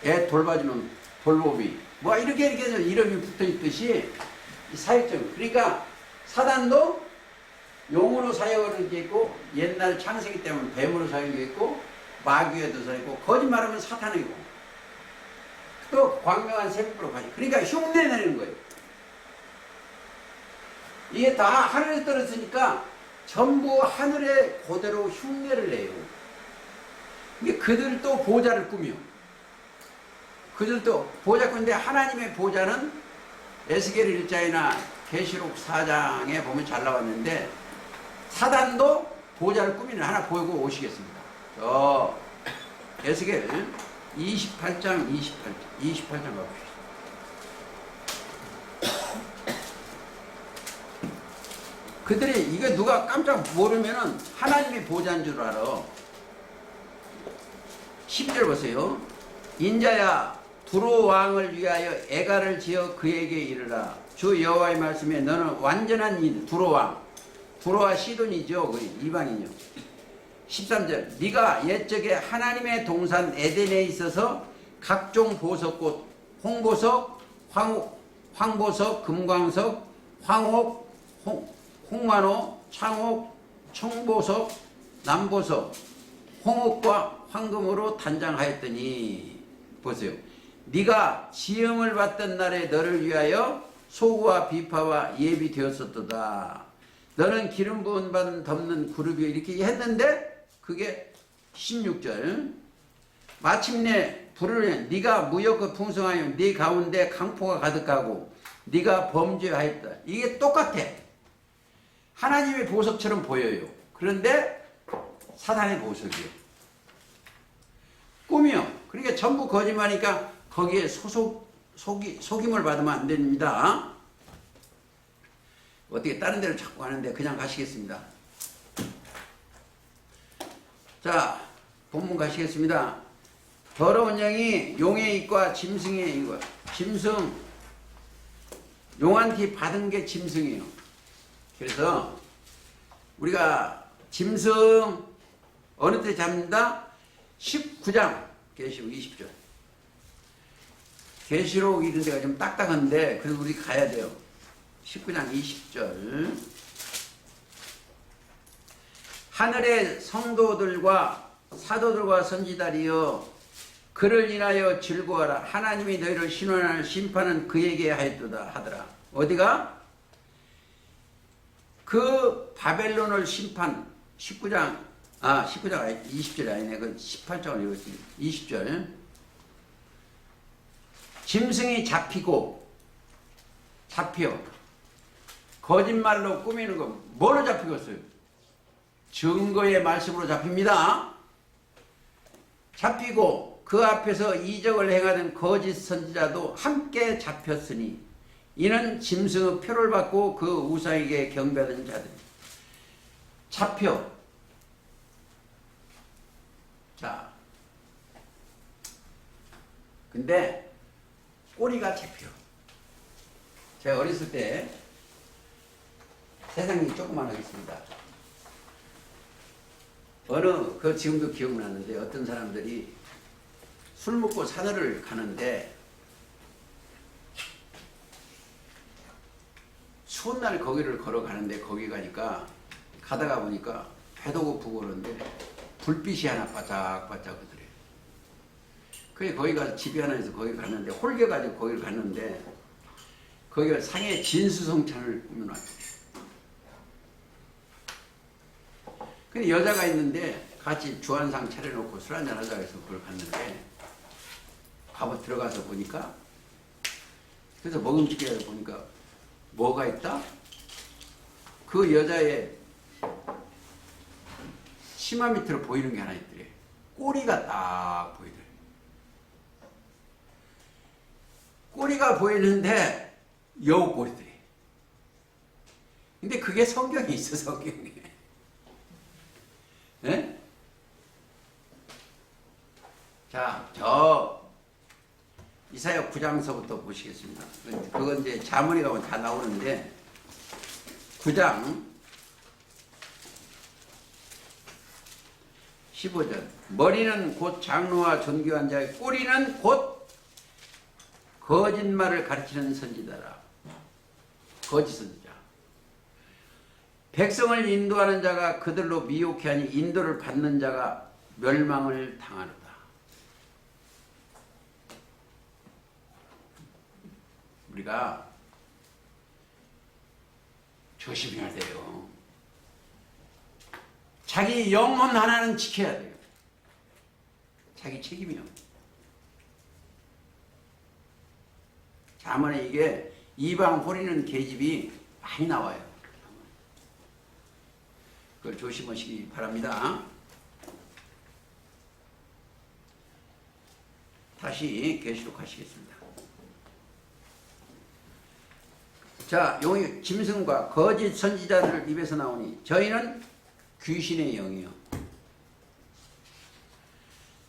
애 돌봐주는 돌보비, 뭐 이렇게 이름이 붙어 있듯이 사역적. 그러니까 사단도 용으로 사역을 하게 있고 옛날 창세기 때문에 뱀으로 사역이 있고 마귀에도 사역이고 거짓말하면 사탄이고 또 광명한 새벽으로 가지. 그러니까 흉내 내는 거예요. 이게 다 하늘에 떨어지니까 전부 하늘에 그대로 흉내를 내요. 이게 그들도 보좌를 꾸며. 그들도 보좌 꾸는데 하나님의 보좌는 에스겔 1장이나 계시록 4장에 보면 잘 나왔는데 사단도 보좌를 꾸미는 하나 보이고 오시겠습니다. 에스겔 28장 28장 가봅시다. 그들이 이거 누가 깜짝 모르면은 하나님의 보좌인 줄 알아. 10절 보세요. 인자야 두로 왕을 위하여 애가를 지어 그에게 이르라. 주 여호와의 말씀에 너는 완전한 두로 왕. 두로와 시돈이죠. 그 이방인이요. 13절 네가 옛적에 하나님의 동산 에덴에 있어서 각종 보석꽃 홍보석, 황보석, 금광석, 황옥, 홍만호, 창옥, 청보석, 남보석, 홍옥과 황금으로 단장하였더니 보세요. 네가 지음을 받던 날에 너를 위하여 소구와 비파와 예비 되었었도다. 너는 기름 부은 받은 덮는 그룹이 이렇게 했는데 그게 16절 마침내 불을 네가 무역과 풍성하여 네 가운데 강포가 가득하고 네가 범죄하였다. 이게 똑같아. 하나님의 보석처럼 보여요. 그런데 사단의 보석이요. 꿈이요. 그러니까 전부 거짓말이니까 거기에 속임을 받으면 안 됩니다. 어떻게 다른 데를 자꾸 가는데 그냥 가시겠습니다. 자, 본문 가시겠습니다. 더러운 영이 용의 입과 짐승의 입과 짐승 용한테 받은 게 짐승이에요. 그래서 우리가 짐승 어느 때 잡는다? 19장 계시록 20절. 계시록 이런 데가 좀 딱딱한데 그래도 우리 가야 돼요. 19장 20절. 하늘의 성도들과 사도들과 선지자리여 그를 인하여 즐거워하라. 하나님이 너희를 신원할 심판은 그에게 하였도다 하더라. 어디가? 그 바벨론을 심판 19장 20절이 아니네. 그 18장을 읽었습니다. 20절. 짐승이 잡혀 거짓말로 꾸미는 거 뭐로 잡히겠어요? 증거의 말씀으로 잡힙니다. 잡히고 그 앞에서 이적을 행하던 거짓 선지자도 함께 잡혔으니 이는 짐승의 표를 받고 그 우상에게 경배하던 자들. 잡혀. 자, 근데 꼬리가 잡혀. 제가 어렸을 때 세상이 조그만하겠습니다. 지금도 기억나는데 어떤 사람들이 술 먹고 산을 가는데 추운 날 거기를 걸어가는데 거기 가다가 보니까 배도 고프고 그러는데 불빛이 하나 바짝바짝 하더래요. 그래 거기가 집이 하나 있어서 거기 갔는데 홀겨가지고 거기를 갔는데 거기가 상해 진수성찬을 꾸며놨더래요. 근데 여자가 있는데 같이 주한상 차려놓고 술 한잔 하자고 해서 그걸 갔는데 밥을 들어가서 보니까 그래서 먹음직하게 보니까 뭐가 있다? 그 여자의 치마 밑으로 보이는 게 하나 있더래. 꼬리가 딱 보이더래. 꼬리가 보이는데 여우 꼬리더래. 근데 그게 성경에 있어, 성경에. 네? 자, 이사야 9장서부터 보시겠습니다. 그건 이제 자문에 가면 다 나오는데 9장 15절 머리는 곧 장로와 존귀한 자의 꼬리는 곧 거짓말을 가르치는 선지자라. 거짓 선지자. 백성을 인도하는 자가 그들로 미혹해 하니 인도를 받는 자가 멸망을 당하노다. 우리가 조심해야 돼요. 자기 영혼 하나는 지켜야 돼요. 자기 책임이요. 자문에 이게 이방 호리는 계집이 많이 나와요. 그걸 조심하시기 바랍니다. 다시 계시록 하시겠습니다. 자, 용이 짐승과 거짓 선지자들 입에서 나오니 저희는 귀신의 영이요.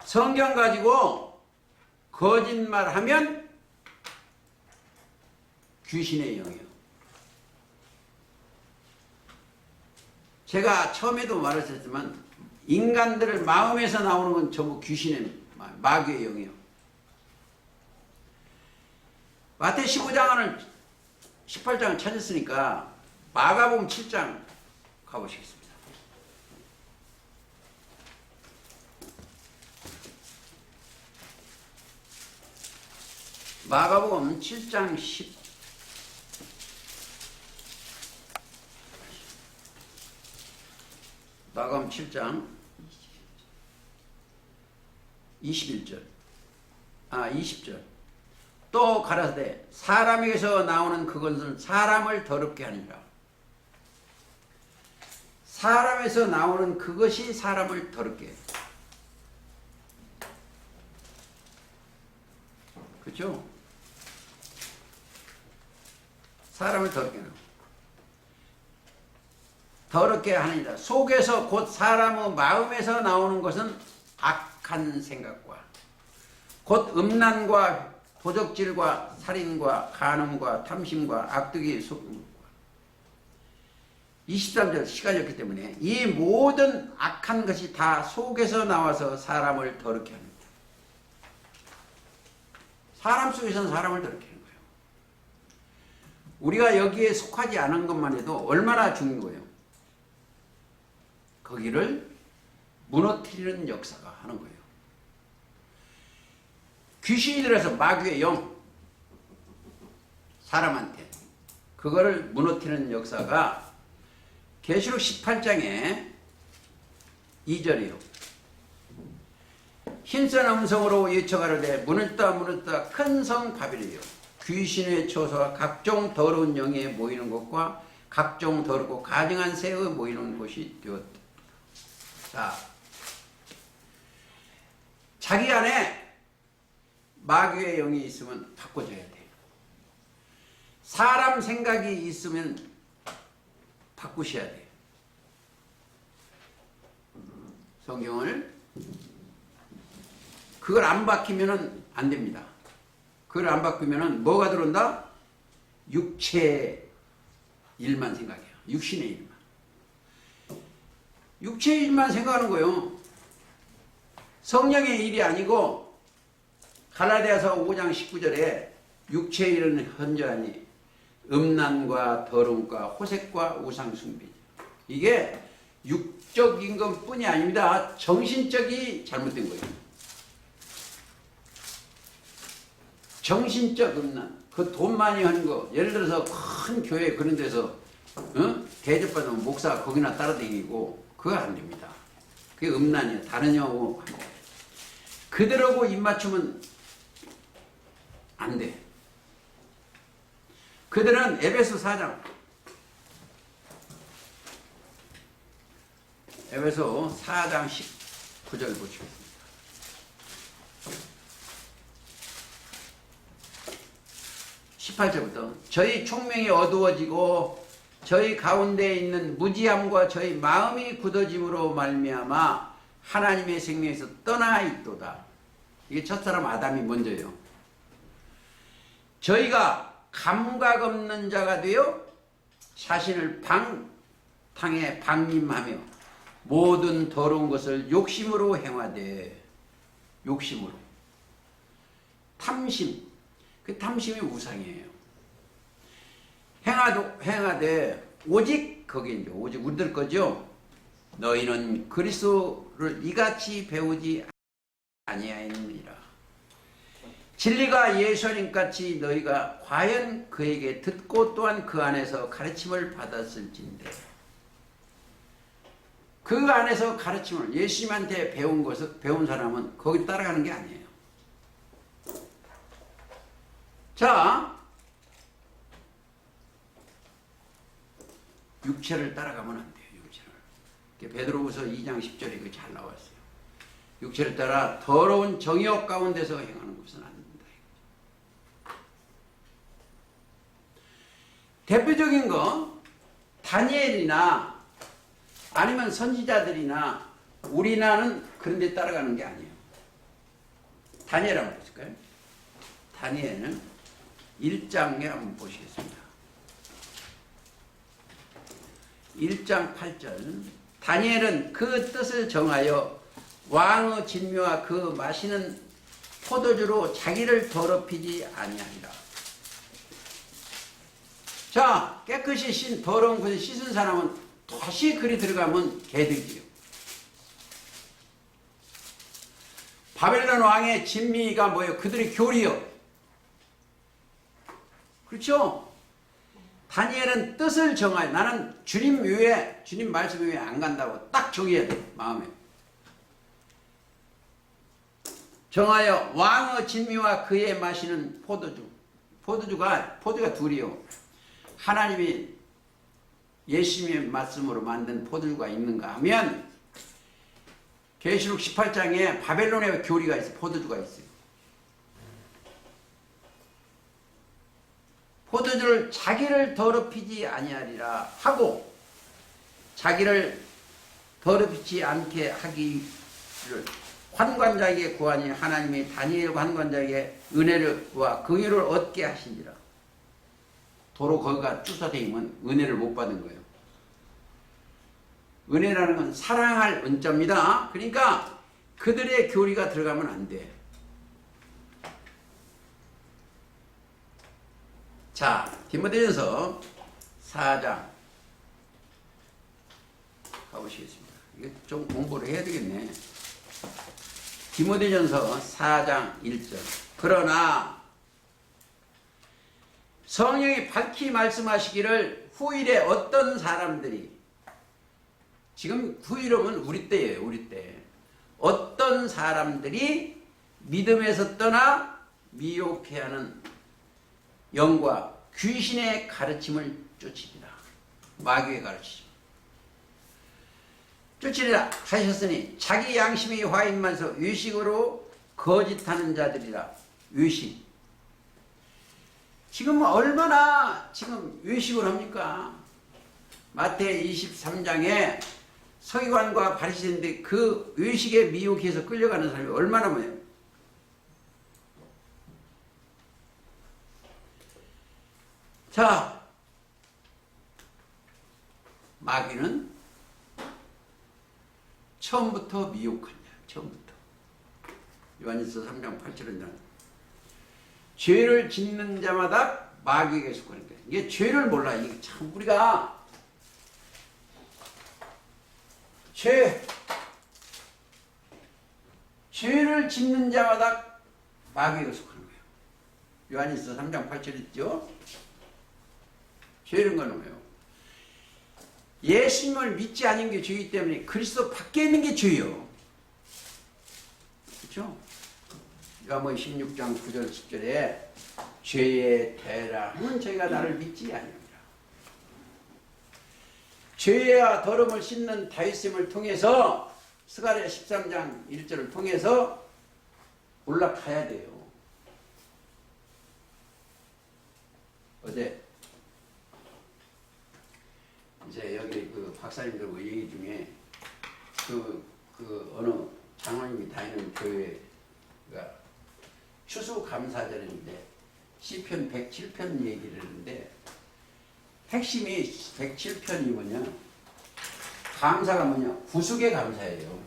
성경 가지고 거짓말하면 귀신의 영이요. 제가 처음에도 말했었지만 인간들을 마음에서 나오는 건 전부 귀신의 마귀의 영이요. 마태 15장을 18장을 찾았으니까 마가복음 7장 가보시겠습니다. 마가복음 7장 10 마가복음 7장 20절 또 가라사대 사람에게서 나오는 그것은 사람을 더럽게 하니라. 사람에서 나오는 그것이 사람을 더럽게 해요. 그렇죠? 사람을 더럽게 해요. 더럽게 하느니라. 속에서 곧 사람의 마음에서 나오는 것은 악한 생각과 곧 음란과 도적질과 살인과 간음과 탐심과 악독이 속임과 23절 시간이 없기 때문에 이 모든 악한 것이 다 속에서 나와서 사람을 더럽게 합니다. 사람 속에서는 사람을 더럽게 하는 거예요. 우리가 여기에 속하지 않은 것만 해도 얼마나 중요한 거예요. 거기를 무너뜨리는 역사가 하는 거예요. 귀신이 들어서 마귀의 영, 사람한테 그거를 무너뜨리는 역사가 계시록 18장에 2절이요. 흰선 음성으로 외쳐가로되 문을 따 큰 성 바벨이요 귀신의 초소와 각종 더러운 영에 모이는 곳과 각종 더럽고 가증한 새에 모이는 곳이 되었다. 자, 자기 안에 마귀의 영이 있으면 바꿔줘야 돼. 사람 생각이 있으면 바꾸셔야 돼. 성경을 그걸 안 바뀌면 안 됩니다. 그걸 안 바꾸면은 뭐가 들어온다? 육체의 일만 생각해요. 육신의 일만. 육체의 일만 생각하는 거예요. 성령의 일이 아니고 갈라디아서 5장 19절에 육체의 일은 현저하니 음란과 더러움과 호색과 우상숭배. 이게 육적인 것뿐이 아닙니다. 정신적이 잘못된 거예요. 정신적 음란. 그 돈 많이 하는 거. 예를 들어서 큰 교회 그런 데서 대접받으면 목사가 거기나 따라다니고 그거 안 됩니다. 그게 음란이에요. 다른 영하고 그들하고 입맞추면 안 돼. 그들은 에베소 4장 에베소 4장 19절 보시겠습니다. (18절부터) 저희 총명이 어두워지고 저희 가운데 있는 무지함과 저희 마음이 굳어짐으로 말미암아 하나님의 생명에서 떠나 있도다. 이게 첫사람 아담이 먼저예요. 저희가 감각 없는 자가 되어 자신을 방탕에 방임하며 모든 더러운 것을 욕심으로 행하되 욕심으로 탐심 그 탐심이 우상이에요. 행하되 오직 거기에 이제 오직 우리들 거죠. 너희는 그리스도를 이같이 배우지 아니하였느니라. 진리가 예수님같이 너희가 과연 그에게 듣고 또한 그 안에서 가르침을 받았을진데 그 안에서 가르침을 예수님한테 배운 사람은 거기 따라가는 게 아니에요. 자, 육체를 따라가면 안 돼요. 육체를. 베드로후서 2장 10절에 이거 잘 나왔어요. 육체를 따라 더러운 정욕 가운데서 행하는 것은 안 된다. 대표적인 거 다니엘이나 아니면 선지자들이나 우리나라는 그런 데 따라가는 게 아니에요. 다니엘 한번 보실까요? 다니엘은 1장에 한번 보시겠습니다. 1장 8절 다니엘은 그 뜻을 정하여 왕의 진묘와 그 마시는 포도주로 자기를 더럽히지 아니하리라. 자, 깨끗이 신 더러운 것을 씻은 사람은 다시 그리 들어가면 개들이요. 바벨론 왕의 진미가 뭐예요? 그들의 교리요. 그렇죠? 다니엘은 뜻을 정하여 나는 주님 외에 주님 말씀 외에 안 간다고 딱 정해야 돼. 마음에 정하여 왕의 진미와 그에 마시는 포도주가 둘이요. 하나님이 예수님의 말씀으로 만든 포도주가 있는가 하면 계시록 18장에 바벨론의 교리가 있어요. 포도주가 있어요. 포도주를 자기를 더럽히지 아니하리라 하고 자기를 더럽히지 않게 하기를 환관자에게 구하니 하나님이 다니엘 환관자에게 은혜를 구하 그 일을 얻게 하신지라. 도로 거기가 쭈사되어 있으면 은혜를 못 받은 거예요. 은혜라는 건 사랑할 은자입니다. 그러니까 그들의 교리가 들어가면 안 돼. 자, 디모데전서 4장 가보시겠습니다. 이게 좀 공부를 해야 되겠네. 디모데전서 4장 1절 그러나 성령이 밝히 말씀하시기를 후일에 어떤 사람들이 지금 후일은 우리 때예요. 우리 때 어떤 사람들이 믿음에서 떠나 미혹해하는 영과 귀신의 가르침을 쫓으리라. 마귀의 가르침 쫓으리라 하셨으니 자기 양심이 화인만서 의식으로 거짓하는 자들이라. 의식 지금 얼마나 지금 의식을 합니까? 마태 23장에 서기관과 바리새인들이 그 의식에 미혹해서 끌려가는 사람이 얼마나 많아요. 자, 마귀는 처음부터 미혹한다. 처음부터. 요한일서 3장 8절은 죄를 짓는 자마다 마귀에게 속하는 거예요. 이게 죄를 몰라. 이게 참 우리가 죄를 짓는 자마다 마귀에게 속하는 거예요. 요한일서 3장 8절 있죠? 죄는 거는 뭐예요? 예수님을 믿지 않은 게 죄이기 때문에 그리스도 밖에 있는 게 죄예요. 그렇죠? 요한복음 16장 9절 10절에 죄의 대라는 저희가 나를 믿지 아니하리라. 죄와 더러움을 씻는 다윗심을 통해서 스가랴 13장 1절을 통해서 올라가야 돼요. 어제 이제 여기 그 박사님들과 얘기 중에 그 어느 장로님이 다니는 교회가 추수감사절인데 시편 107편 얘기를 했는데 핵심이 107편이 뭐냐? 감사가 뭐냐? 구속의 감사예요.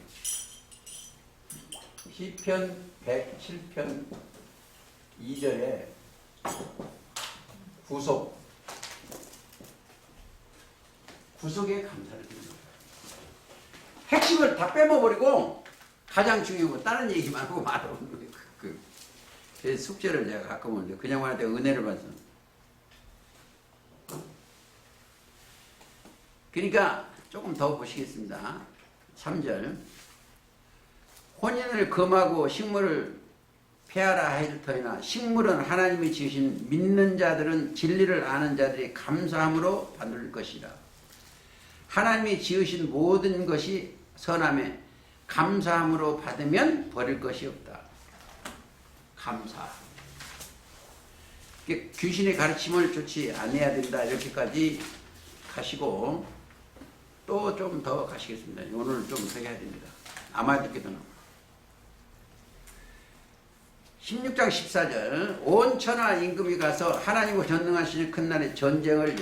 시편 107편 2절에 구속의 감사를 드리는 거예요. 핵심을 다 빼먹어버리고 가장 중요한 거 다른 얘기만 하고 말하는 거예요. 그 숙제를 제가 가끔 오는데 그냥 말할 때 은혜를 받아서. 그러니까 조금 더 보시겠습니다. 3절 혼인을 금하고 식물을 폐하라 할 터이나 식물은 하나님이 지으신 믿는 자들은 진리를 아는 자들이 감사함으로 받을 것이라. 하나님이 지으신 모든 것이 선함에 감사함으로 받으면 버릴 것이 없다. 감사. 귀신의 가르침을 쫓지 않아야 된다. 이렇게까지 가시고 또 좀 더 가시겠습니다. 오늘 좀 더 해야 됩니다. 아마 듣기도 나고. 16장 14절 온 천하 임금이 가서 하나님과 전능하시는 큰 날의 전쟁을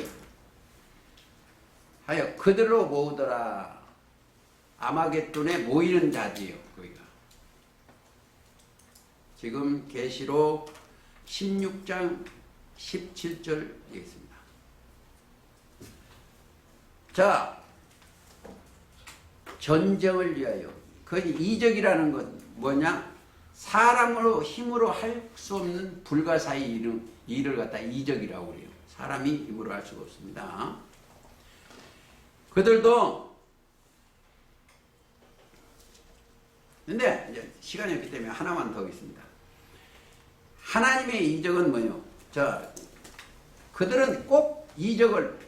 하여 그들로 모으더라. 아마겟돈에 모이는 자지요. 거기가 지금 계시록 16장 17절 얘기했습니다. 자, 전쟁을 위하여. 그 이적이라는 건 뭐냐? 사람으로 힘으로 할 수 없는 불가사의 일을 갖다 이적이라고 그래요. 사람이 힘으로 할 수가 없습니다. 그들도 근데 이제 시간이 없기 때문에 하나만 더 하겠습니다. 하나님의 이적은 뭐요? 자, 그들은 꼭 이적을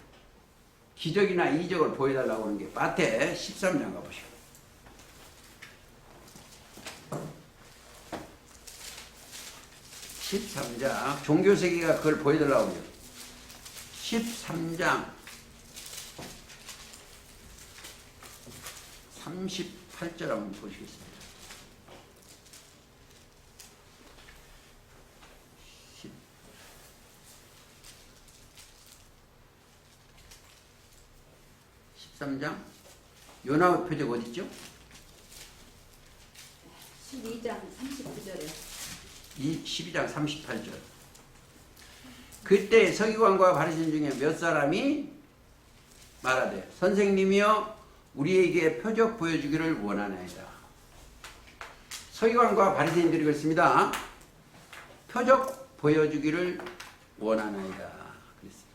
기적이나 이적을 보여달라고 하는 게 마태 13장 가보시오. 13장 종교세계가 그걸 보여달라고 해요. 13장 38절 한번 보시겠습니다. 13장 요나 표적 어디 있죠? 12장 39절에 12장 38절. 그때 서기관과 바리새인 중에 몇 사람이 말하되 선생님이여 우리에게 표적 보여주기를 원하나이다. 서기관과 바리새인들이 그랬습니다. 표적 보여주기를 원하나이다. 그랬습니다.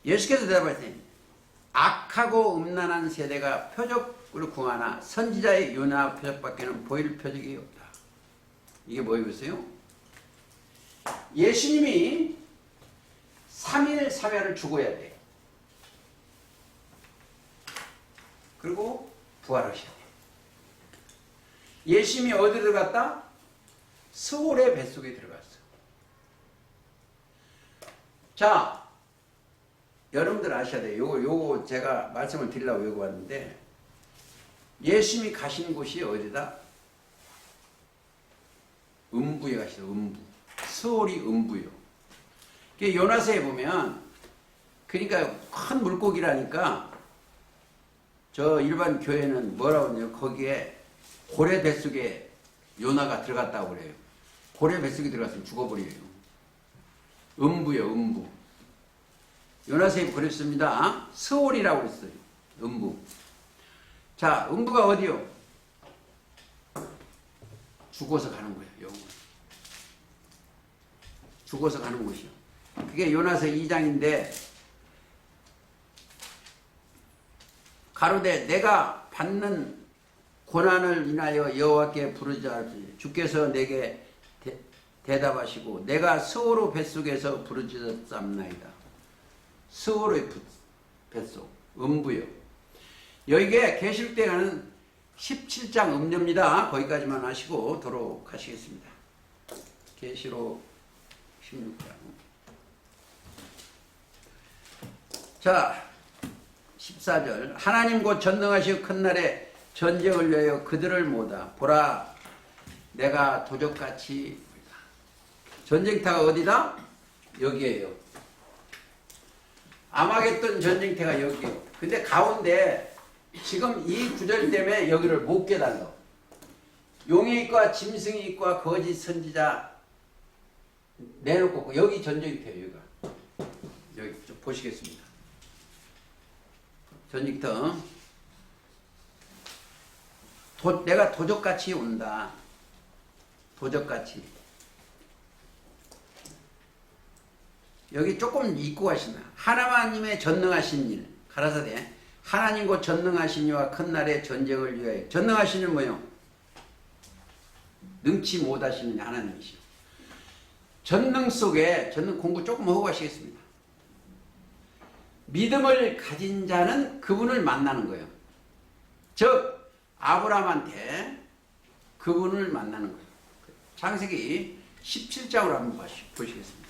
예수께서 대답하시니 악하고 음란한 세대가 표적을 구하나 선지자의 요나 표적밖에는 보일 표적이 없다. 이게 뭐였어요? 예수님이 3일 사회를 죽어야 돼. 그리고 부활하셔야 돼. 예수님이 어디 들어갔다? 스올의 뱃속에 들어갔어. 자, 여러분들 아셔야 돼요. 요거 제가 말씀을 드리려고 여기 왔는데 예수님이 가신 곳이 어디다? 음부에 가시죠. 음부. 스올이 음부요. 요나서에 보면 그러니까 큰 물고기라니까 저 일반 교회는 뭐라고 하냐면 거기에 고래 뱃속에 요나가 들어갔다고 그래요. 고래 뱃속에 들어갔으면 죽어버려요. 음부요, 음부. 요나서에 그랬습니다. 스올이라고 그랬어요. 음부. 자, 음부가 어디요? 죽어서 가는 거예요. 영원. 죽어서 가는 곳이요. 그게 요나서 2장인데 가로되 내가 받는 고난을 인하여 여호와께 부르자. 주께서 내게 대답하시고 내가 스오로 뱃속에서 부르짖었삼나이다. 스오로의 뱃속, 음부요. 여기에 계시록되는 17장 음료입니다. 거기까지만 하시고 도록 하시겠습니다. 계시록 16장. 자, 14절. 하나님 곧 전능하시고 큰 날에 전쟁을 위하여 그들을 모으다. 보라, 내가 도적같이. 전쟁터가 어디다? 여기에요. 아마겟돈 전쟁터가 여기에요. 근데 가운데 지금 이 구절 때문에 여기를 못 깨달아. 용의 있과 짐승이 있과 거짓 선지자 내놓고 여기 전쟁터예요. 여기가. 여기 좀 보시겠습니다. 전쟁터. 내가 도적같이 온다. 도적같이. 여기 조금 읽고 가시나. 하나님의 전능하신 일. 가라사대. 하나님 곧 전능하신 이와 큰 날의 전쟁을 위하여. 전능하신 일 뭐요? 능치 못하시는 하나님이시오. 전능 속에 전능 공부 조금 하고 가시겠습니다. 믿음을 가진 자는 그분을 만나는 거예요. 즉 아브라함한테 그분을 만나는 거예요. 창세기 17장으로 한번 보시겠습니다.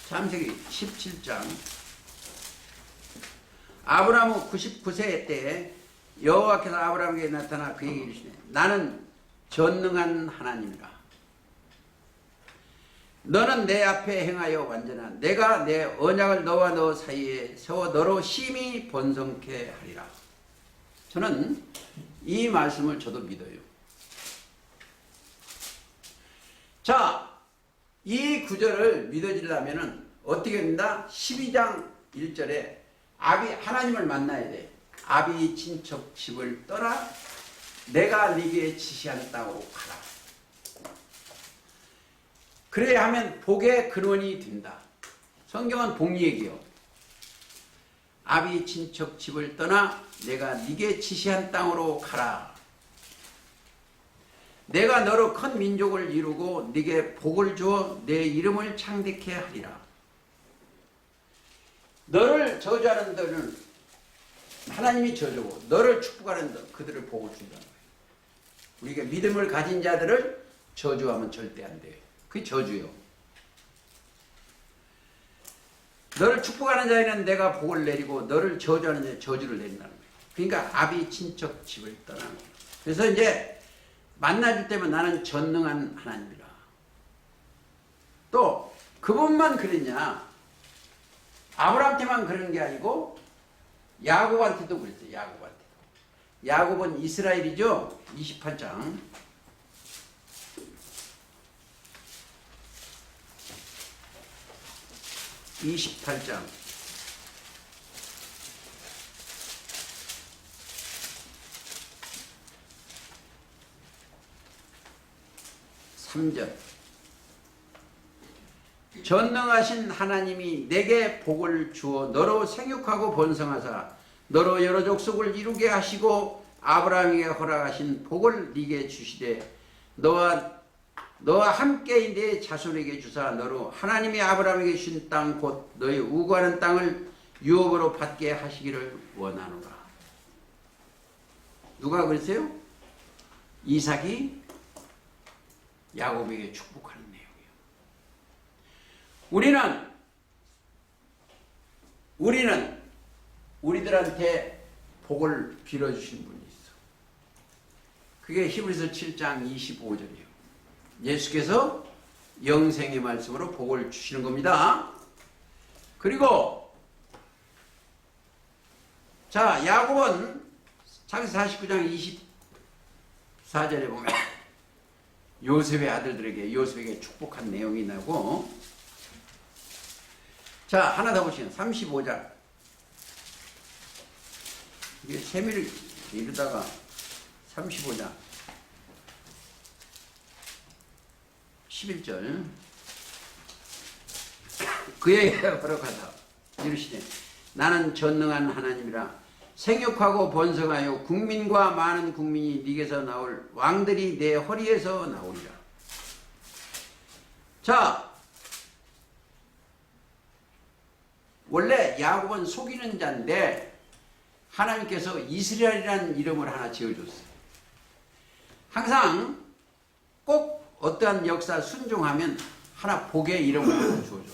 창세기 17장. 아브라함은 99세 때 여호와께서 아브라함에게 나타나 그에게 이르시되 나는 전능한 하나님이라. 너는 내 앞에 행하여 완전한 내가 내 언약을 너와 너 사이에 세워 너로 심히 번성케 하리라. 저는 이 말씀을 저도 믿어요. 자, 이 구절을 믿어지려면 어떻게 된다? 12장 1절에 하나님을 만나야 돼. 아비 친척 집을 떠나 내가 네게 지시한 땅으로 가라. 그래야 하면 복의 근원이 된다. 성경은 복 얘기요. 아비 친척 집을 떠나 내가 네게 지시한 땅으로 가라. 내가 너로 큰 민족을 이루고 네게 복을 주어 내 이름을 창대케 하리라. 너를 저주하는 너는 하나님이 저주고 너를 축복하는 그들을 복을 준다는 거예요. 우리가 믿음을 가진 자들을 저주하면 절대 안 돼요. 그게 저주요. 너를 축복하는 자에는 내가 복을 내리고 너를 저주하는 자에 저주를 내린다는 거예요. 그러니까 아비 친척 집을 떠나는 거예요. 그래서 이제 만나줄 때면 나는 전능한 하나님이라. 또 그분만 그랬냐? 아브라함한테만 그런 게 아니고 야곱한테도 그랬어요. 야곱한테도. 야곱은 이스라엘이죠. 28장. (28장) 3절. 전능하신 하나님이 내게 복을 주어 너로 생육하고 번성하사 너로 여러 족속을 이루게 하시고 아브라함에게 허락하신 복을 네게 주시되 너와 함께 내 자손에게 주사 너로 하나님이 아브라함에게 주신 땅 곧 너희 우구하는 땅을 유업으로 받게 하시기를 원하노라. 누가 그랬어요? 이삭이 야곱에게 축복하는 내용이에요. 우리는 우리들한테 복을 빌어주신 분이 있어. 그게 히브리서 7장 25절이에요. 예수께서 영생의 말씀으로 복을 주시는 겁니다. 그리고 자, 야곱은 창세기 49장 24절에 보면 요셉의 아들들에게 요셉에게 축복한 내용이 나오고, 자, 하나 더 보시면 35장. 이게 세미를 이루다가 35장 11절. 그에게 허락하사 이르시되 나는 전능한 하나님이라 생육하고 번성하여 국민과 많은 국민이 네게서 나올 왕들이 내 허리에서 나오리라. 자, 원래 야곱은 속이는 자인데 하나님께서 이스라엘이라는 이름을 하나 지어줬어요. 항상 꼭 어떠한 역사 순종하면 하나 복의 이름을 하나 주어줘.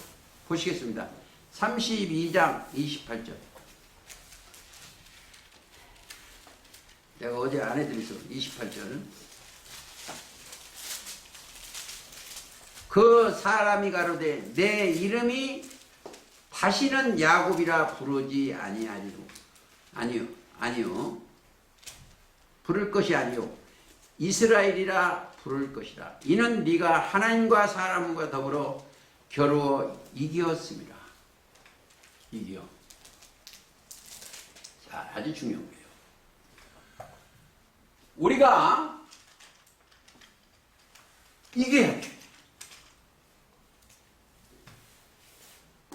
보시겠습니다. 32장 28절. 내가 어제 안 해드렸어. 28절. 그 사람이 가로되 내 이름이 다시는 야곱이라 부르지 아니하리로. 아니요. 부를 것이 아니요 이스라엘이라 부를 것이라. 이는 네가 하나님과 사람과 더불어 겨루어 이기었습니다. 이기어. 자, 아주 중요한 거예요. 우리가 이겨야 돼.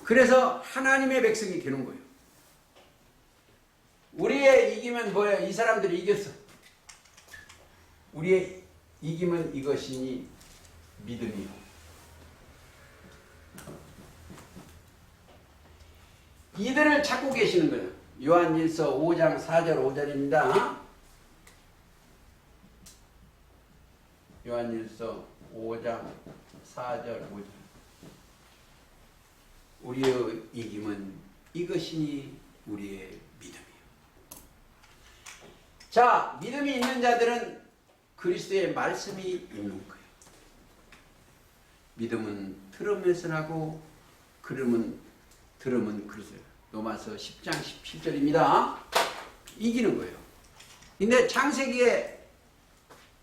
그래서 하나님의 백성이 되는 거예요. 우리의 이기면 뭐예요? 이 사람들이 이겼어. 우리의 이기면 이것이니 믿음이요. 이들을 찾고 계시는 거예요. 요한일서 5장 4절 5절입니다. 요한일서 5장 4절 5절. 우리의 이김은 이것이니 우리의 믿음이요. 자, 믿음이 있는 자들은 그리스도의 말씀이 있는 거예요. 믿음은 들음에서 나고 들음은 그리스도예요. 로마서 10장 17절입니다. 이기는 거예요. 근데 창세기에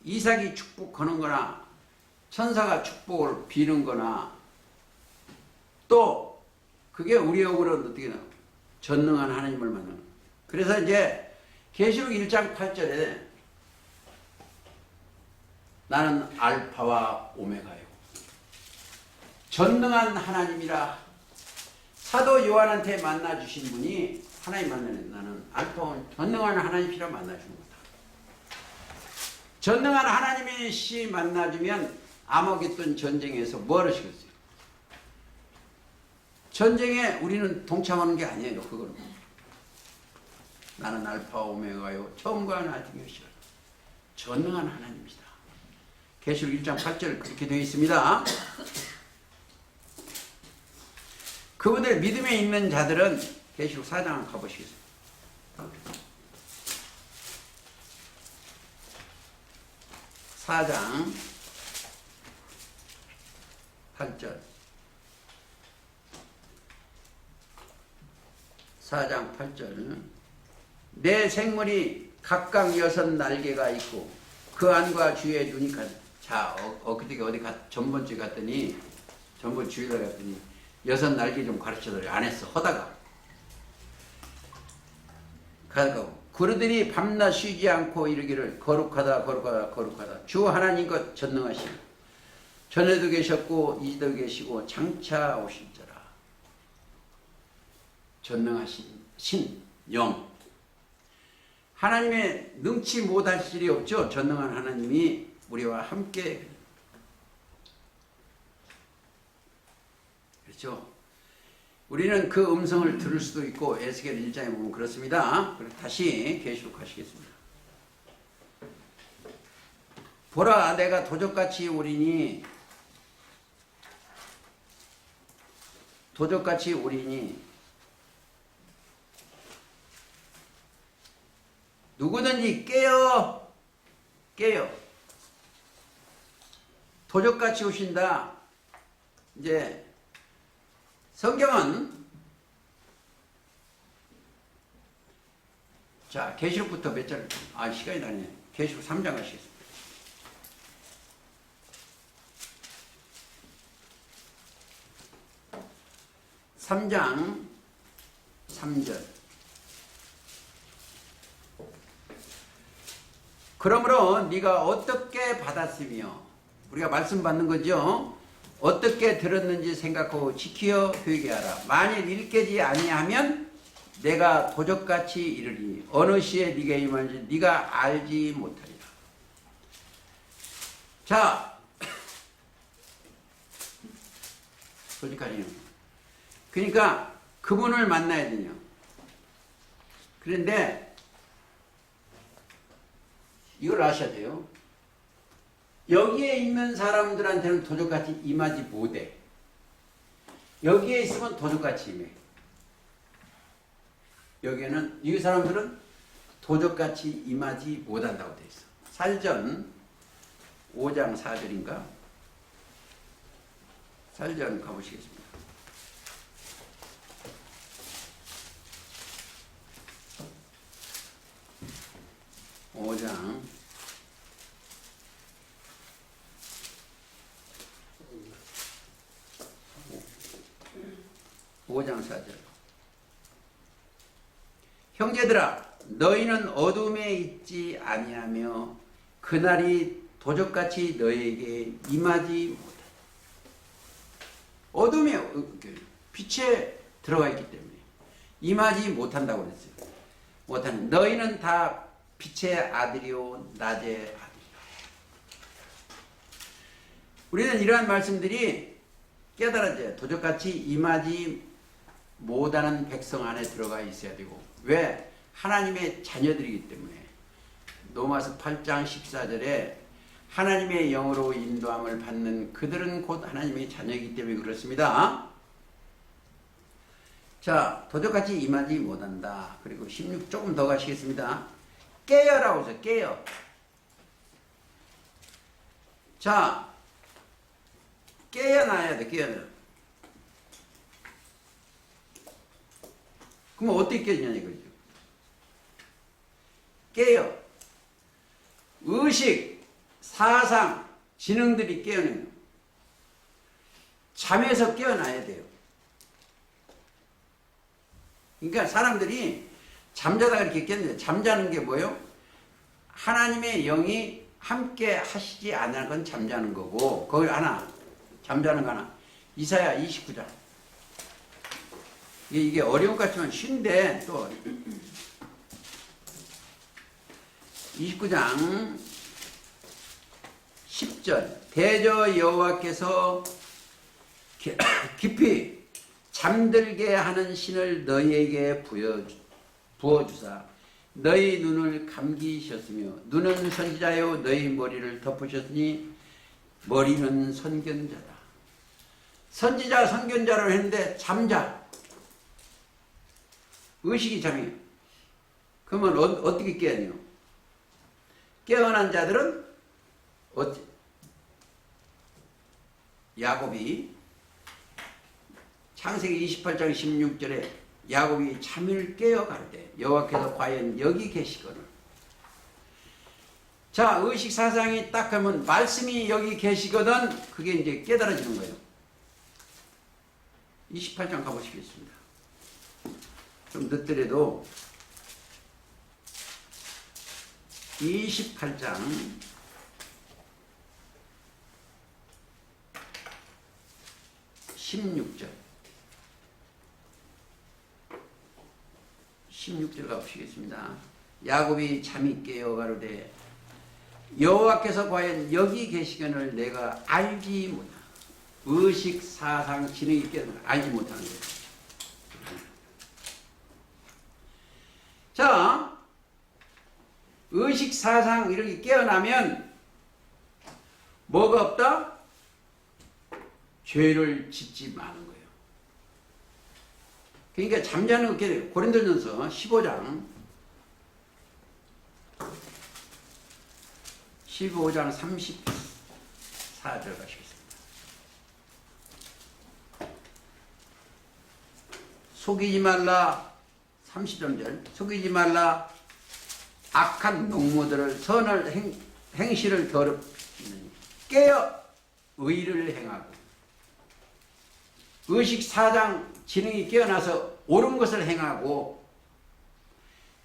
이삭이 축복하는 거나 천사가 축복을 비는 거나 또 그게 우리 역으로는 어떻게 나와요? 전능한 하나님을 만나는 거예요. 그래서 이제 계시록 1장 8절에 나는 알파와 오메가요. 전능한 하나님이라. 사도 요한한테 만나주신 분이 하나님 만나는, 나는 알파, 전능한 하나님이라 만나주는 거다. 전능한 하나님이 만나주면 아마겟돈 전쟁에서 뭐 하시겠어요? 전쟁에 우리는 동참하는 게 아니에요. 그거는 나는 알파 오메가요 처음과 나중이시라. 전능한 하나님이다. 계시록 1장 8절 그렇게 되어 있습니다. 그분들 믿음에 있는 자들은 계시록 4장 가보시겠습니다. 4장 8절 4장 8절 내 생물이 각각 6 날개가 있고 그 안과 주의 눈이 자, 그때 어디 전번주에 갔더니 전번 주일날 갔더니 6 날개 좀 가르쳐달래. 안 했어. 하다가 그들이 밤낮 쉬지 않고 이르기를 거룩하다 거룩하다 거룩하다 주 하나님 것 전능하시오. 전에도 계셨고 이제도 계시고 장차 오실 자라. 전능하신 신, 영. 하나님의 능치 못할 일이 없죠. 전능한 하나님이 우리와 함께. 그렇죠. 우리는 그 음성을 들을 수도 있고 에스겔 1장에 보면 그렇습니다. 다시 계시록 하시겠습니다. 보라 내가 도적같이 오리니 누구든지 깨어 깨요. 도적같이 오신다. 이제 성경은 자 계시록부터 몇 절? 시간이 나네. 계시록 3장 가시겠습니다. 3장 3절. 그러므로 네가 어떻게 받았으며, 우리가 말씀 받는 거죠. 어떻게 들었는지 생각하고 지키어 회개하라. 만일 읽게지 아니하면 내가 도적같이 이르리니 어느 시에 네가 임하는지 네가 알지 못하리라. 자, 도적같이. 그러니까 그분을 만나야 되냐. 그런데 이걸 아셔야 돼요. 여기에 있는 사람들한테는 도적같이 임하지 못해. 여기에 있으면 도적같이 임해. 여기에는 이 사람들은 도적같이 임하지 못한다고 되어 있어. 살전 5장 4절인가? 살전 가보시겠습니다. 오장 5장 4절. 형제들아, 너희는 어둠에 있지 아니하며 그날이 도적같이 너희에게 임하지 못하다. 어둠에, 빛에 들어가 있기 때문에 임하지 못한다고 그랬어요. 못하는. 너희는 다 빛의 아들이요 낮의 아들이요. 우리는 이러한 말씀들이 깨달아져요. 도적같이 임하지 못하는 백성 안에 들어가 있어야 되고. 왜? 하나님의 자녀들이기 때문에. 로마서 8장 14절에 하나님의 영으로 인도함을 받는 그들은 곧 하나님의 자녀이기 때문에 그렇습니다. 자, 도적같이 임하지 못한다. 그리고 16 조금 더 가시겠습니다. 깨어라고 해서 깨어. 자, 깨어나야 돼. 깨어나. 그럼 어떻게 깨지냐 이거죠. 깨어. 의식, 사상, 지능들이 깨어나요. 잠에서 깨어나야 돼요. 그러니까 사람들이 잠자다가 이렇게 깼는데, 잠자는 게 뭐예요? 하나님의 영이 함께 하시지 않는 건 잠자는 거고, 거기 하나, 잠자는 거 하나. 이사야 29장. 이게 어려운 것 같지만 쉬운데, 또 29장 10절. 대저 여호와께서 깊이 잠들게 하는 신을 너희에게 부어주사 너희 눈을 감기셨으며, 눈은 선지자요 너희 머리를 덮으셨으니 머리는 선견자다. 선지자 선견자로 했는데 잠자. 의식이 잠이에요. 그러면 어떻게 깨어나요? 깨어난 자들은 야곱이 창세기 28장 16절에 야곱이 잠을 깨어 가로되 여호와께서 과연 여기 계시거늘. 자, 의식 사상이 딱 하면 말씀이 여기 계시거든. 그게 이제 깨달아지는 거예요. 28장 가보시겠습니다. 좀 늦더라도 28장 16절 16절 가보시겠습니다. 야곱이 잠이 깨어 가로되 여호와께서 과연 여기 계시거늘 내가 알지 못하나. 의식 사상 지능이 깨어 알지 못하는 거예요. 자, 의식 사상 이렇게 깨어나면 뭐가 없다? 죄를 짓지 마는 거예요. 그러니까 잠자는 게 고린도전서 15장 15장 34절 가시겠습니다. 속이지 말라. 30절 속이지 말라. 악한 농모들을 선을 행실을 더럽히느니 깨어 의를 행하고. 의식사장 지능이 깨어나서 옳은 것을 행하고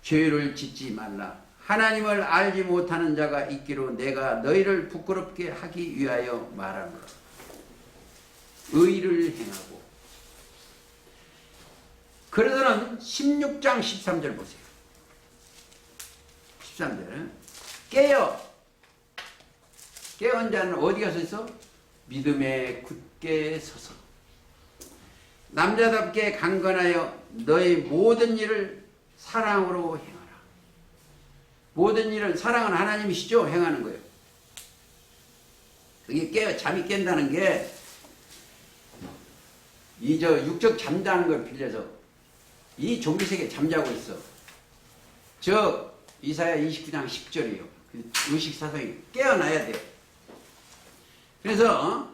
죄를 짓지 말라. 하나님을 알지 못하는 자가 있기로 내가 너희를 부끄럽게 하기 위하여 말하노라. 의를 행하고. 그러더는 16장 13절 보세요. 13절 깨어은 자는 어디 가서 있어? 믿음에 굳게 서서 남자답게 강건하여 너의 모든 일을 사랑으로 행하라. 모든 일은 사랑은 하나님이시죠? 행하는 거예요. 그게 잠이 깬다는 게 이 육적 잠자는 걸 빌려서 이 종기세계에 잠자고 있어. 이사야 29장 10절이에요. 의식사상이 깨어나야 돼요. 그래서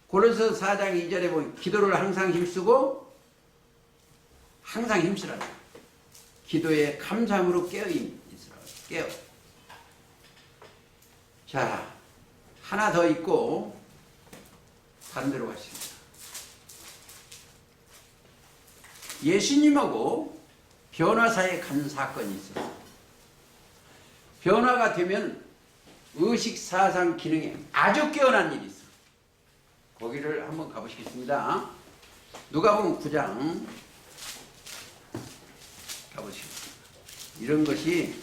고린도서 4장 2절에 보면 기도를 항상 힘쓰고 항상 힘쓰라. 기도에 감사함으로 깨어있으라. 깨어. 자, 하나 더 있고 반대로 가십니다. 예수님하고 변화사에 간 사건이 있었어요. 변화가 되면 의식사상 기능에 아주 깨어난 일이 있어요. 거기를 한번 가보시겠습니다. 누가복음 9장 가보시겠습니다. 이런 것이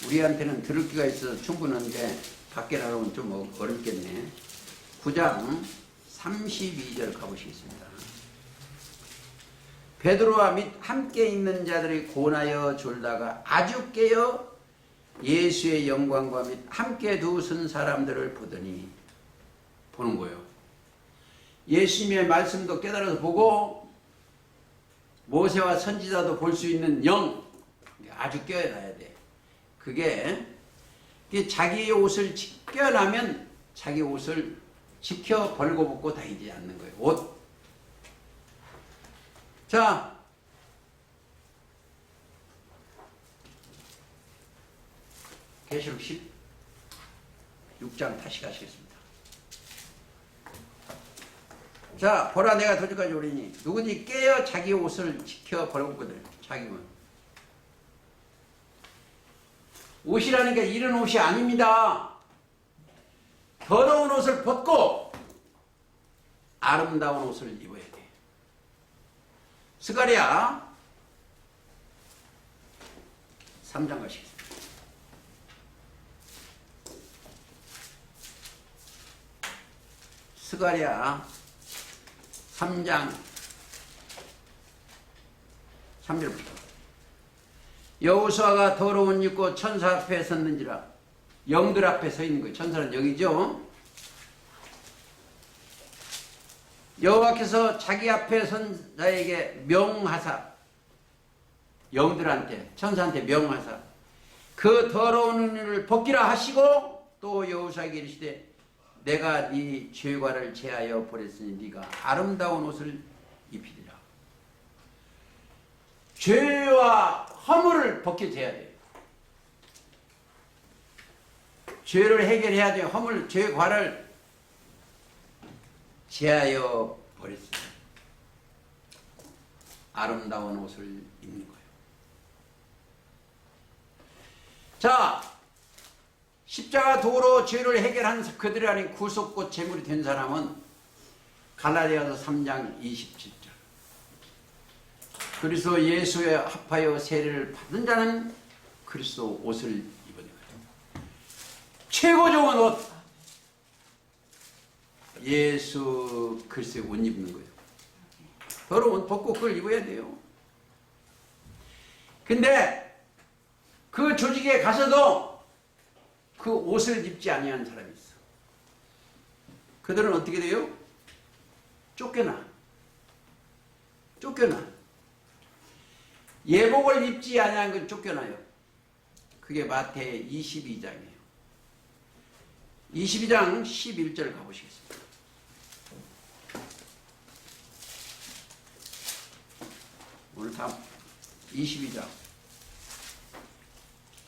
우리한테는 들을 기가 있어서 충분한데 밖에 나가면 좀 어렵겠네. 9장 32절 가보시겠습니다. 베드로와 및 함께 있는 자들이 고나여 졸다가 아주 깨어 예수의 영광과 및 함께 두선 사람들을 보더니 보는 거예요. 예수님의 말씀도 깨달아서 보고 모세와 선지자도 볼 수 있는 영 아주 깨어나야 돼. 그게 자기의 옷을 깨어나면 자기 옷을 지켜 벌거벗고 다니지 않는 거예요. 옷. 자, 계시록 16장 다시 가시겠습니다. 자, 보라 내가 도저까지 오리니 누구든지 깨어 자기 옷을 지켜 벌거거든. 자기 옷. 옷이라는 게 이런 옷이 아닙니다. 더러운 옷을 벗고 아름다운 옷을 입어야 돼. 스가랴 3장 가시겠습니다. 스가랴 3장 3절부터 여호수아가 더러운 입고 천사 앞에 섰는지라. 영들 앞에 서 있는 거예요. 천사는 영이죠. 여호와께서 자기 앞에 선 자에게 명하사, 영들한테 천사한테 명하사 그 더러운 일을 벗기라 하시고 또 여호수아에게 이르시되 내가 네 죄과를 제하여 버렸으니 네가 아름다운 옷을 입히리라. 죄와 허물을 벗겨져야 돼요. 죄를 해결해야 돼요. 허물, 죄과를 제하여 버렸습니다. 아름다운 옷을 입는 거예요. 자, 십자가 도로 죄를 해결한 그들 안에 구속곧 제물이 된 사람은 갈라디아서 3장 27절. 그리스도 예수에 합하여 세례를 받은 자는 그리스도 옷을 입은 거예요. 최고 좋은 옷. 예수 그리스도의 옷 입는 거예요. 더러운 옷 벗고 그걸 입어야 돼요. 근데 그 조직에 가서도 그 옷을 입지 아니하는 사람이 있어. 그들은 어떻게 돼요? 쫓겨나. 예복을 입지 아니하는 건 쫓겨나요. 그게 마태 22장이에요. 22장 11절 가보시겠습니다. 오늘 다 22장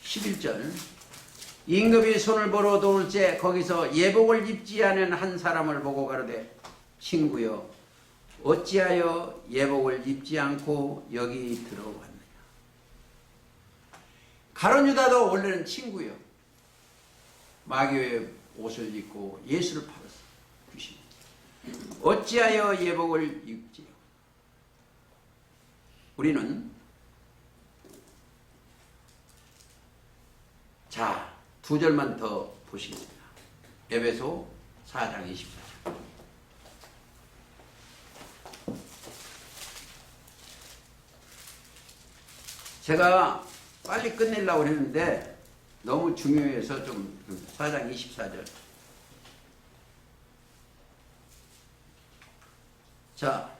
11절. 임금이 손을 보러 도울째 거기서 예복을 입지 않은 한 사람을 보고 가로되 친구여 어찌하여 예복을 입지 않고 여기 들어왔느냐. 가룟 유다도 원래는 친구요. 마귀의 옷을 입고 예수를 팔았어. 귀신. 어찌하여 예복을 입지요. 우리는 자, 두 절만 더 보시겠습니다. 에베소 4장 24절. 제가 빨리 끝내려고 했는데 너무 중요해서 좀 4장 24절. 자,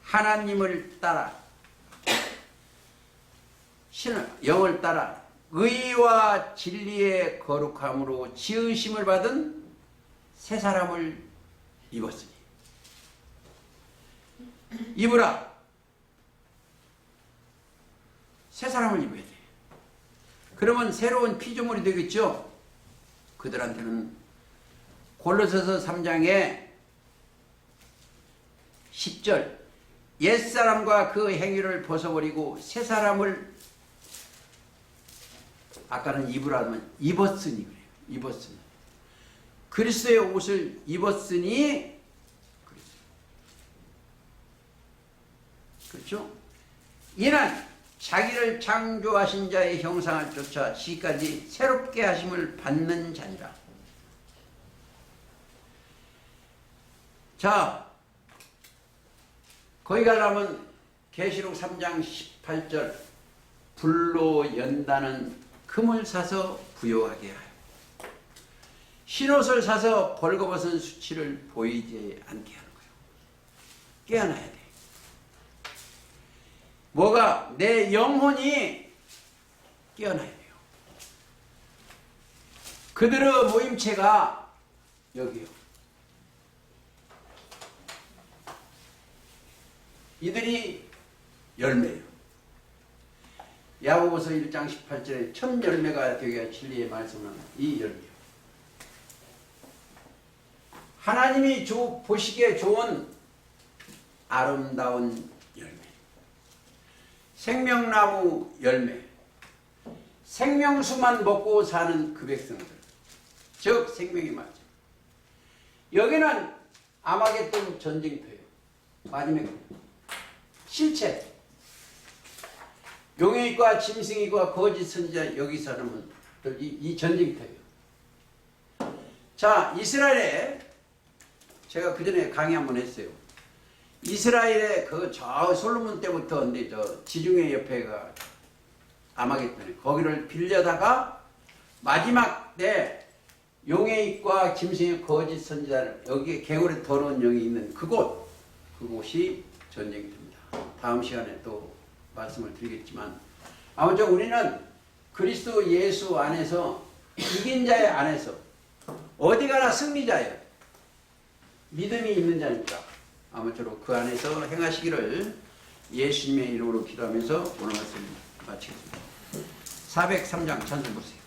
하나님을 따라 신을 영을 따라 의와 진리의 거룩함으로 지으심을 받은 새 사람을 입었으니 입으라. 새 사람을 입어야 돼. 그러면 새로운 피조물이 되겠죠. 그들한테는 골로새서 3장에 10절 옛사람과 그 행위를 벗어버리고 새 사람을 아까는 입으라면 입었으니 그래요. 입었으니 그리스도의 옷을 입었으니 그렇죠? 이는 자기를 창조하신 자의 형상을 쫓아 지금까지 새롭게 하심을 받는 자니라. 자, 거기 가려면 계시록 3장 18절 불로 연다는 금을 사서 부요하게 하여 흰옷을 사서 벌거벗은 수치를 보이지 않게 하는 거예요. 깨어나야 돼. 뭐가? 내 영혼이 깨어나야 돼요. 그들의 모임체가 여기요. 이들이 열매예요. 야고보서 1장 18절에 첫 열매가 되게 할 진리의 말씀은 이 열매예요. 하나님이 보시기에 좋은 아름다운 열매. 생명나무 열매. 생명수만 먹고 사는 그 백성들. 즉 생명이 맞죠. 여기는 아마겟돈 전쟁터예요. 마지막 실체. 용의과 짐승이과 거짓 선지자 여기 사는 분들 이 전쟁터예요. 자, 이스라엘에 제가 그 전에 강의 한번 했어요. 이스라엘의 저 솔로몬 때부터 근데 저 지중해 옆에가 아마겟돈에 거기를 빌려다가 마지막 때 용의 입과 짐승의 거짓 선지자를 여기에 개구리 더러운 영이 있는 그곳이 전쟁터입니다. 다음 시간에 또 말씀을 드리겠지만 아무튼 우리는 그리스도 예수 안에서 이긴 자의 안에서 어디 가나 승리자예요. 믿음이 있는 자니까 아무쪼록 그 안에서 행하시기를 예수님의 이름으로 기도하면서 오늘 말씀 마치겠습니다. 403장 찬송 보세요.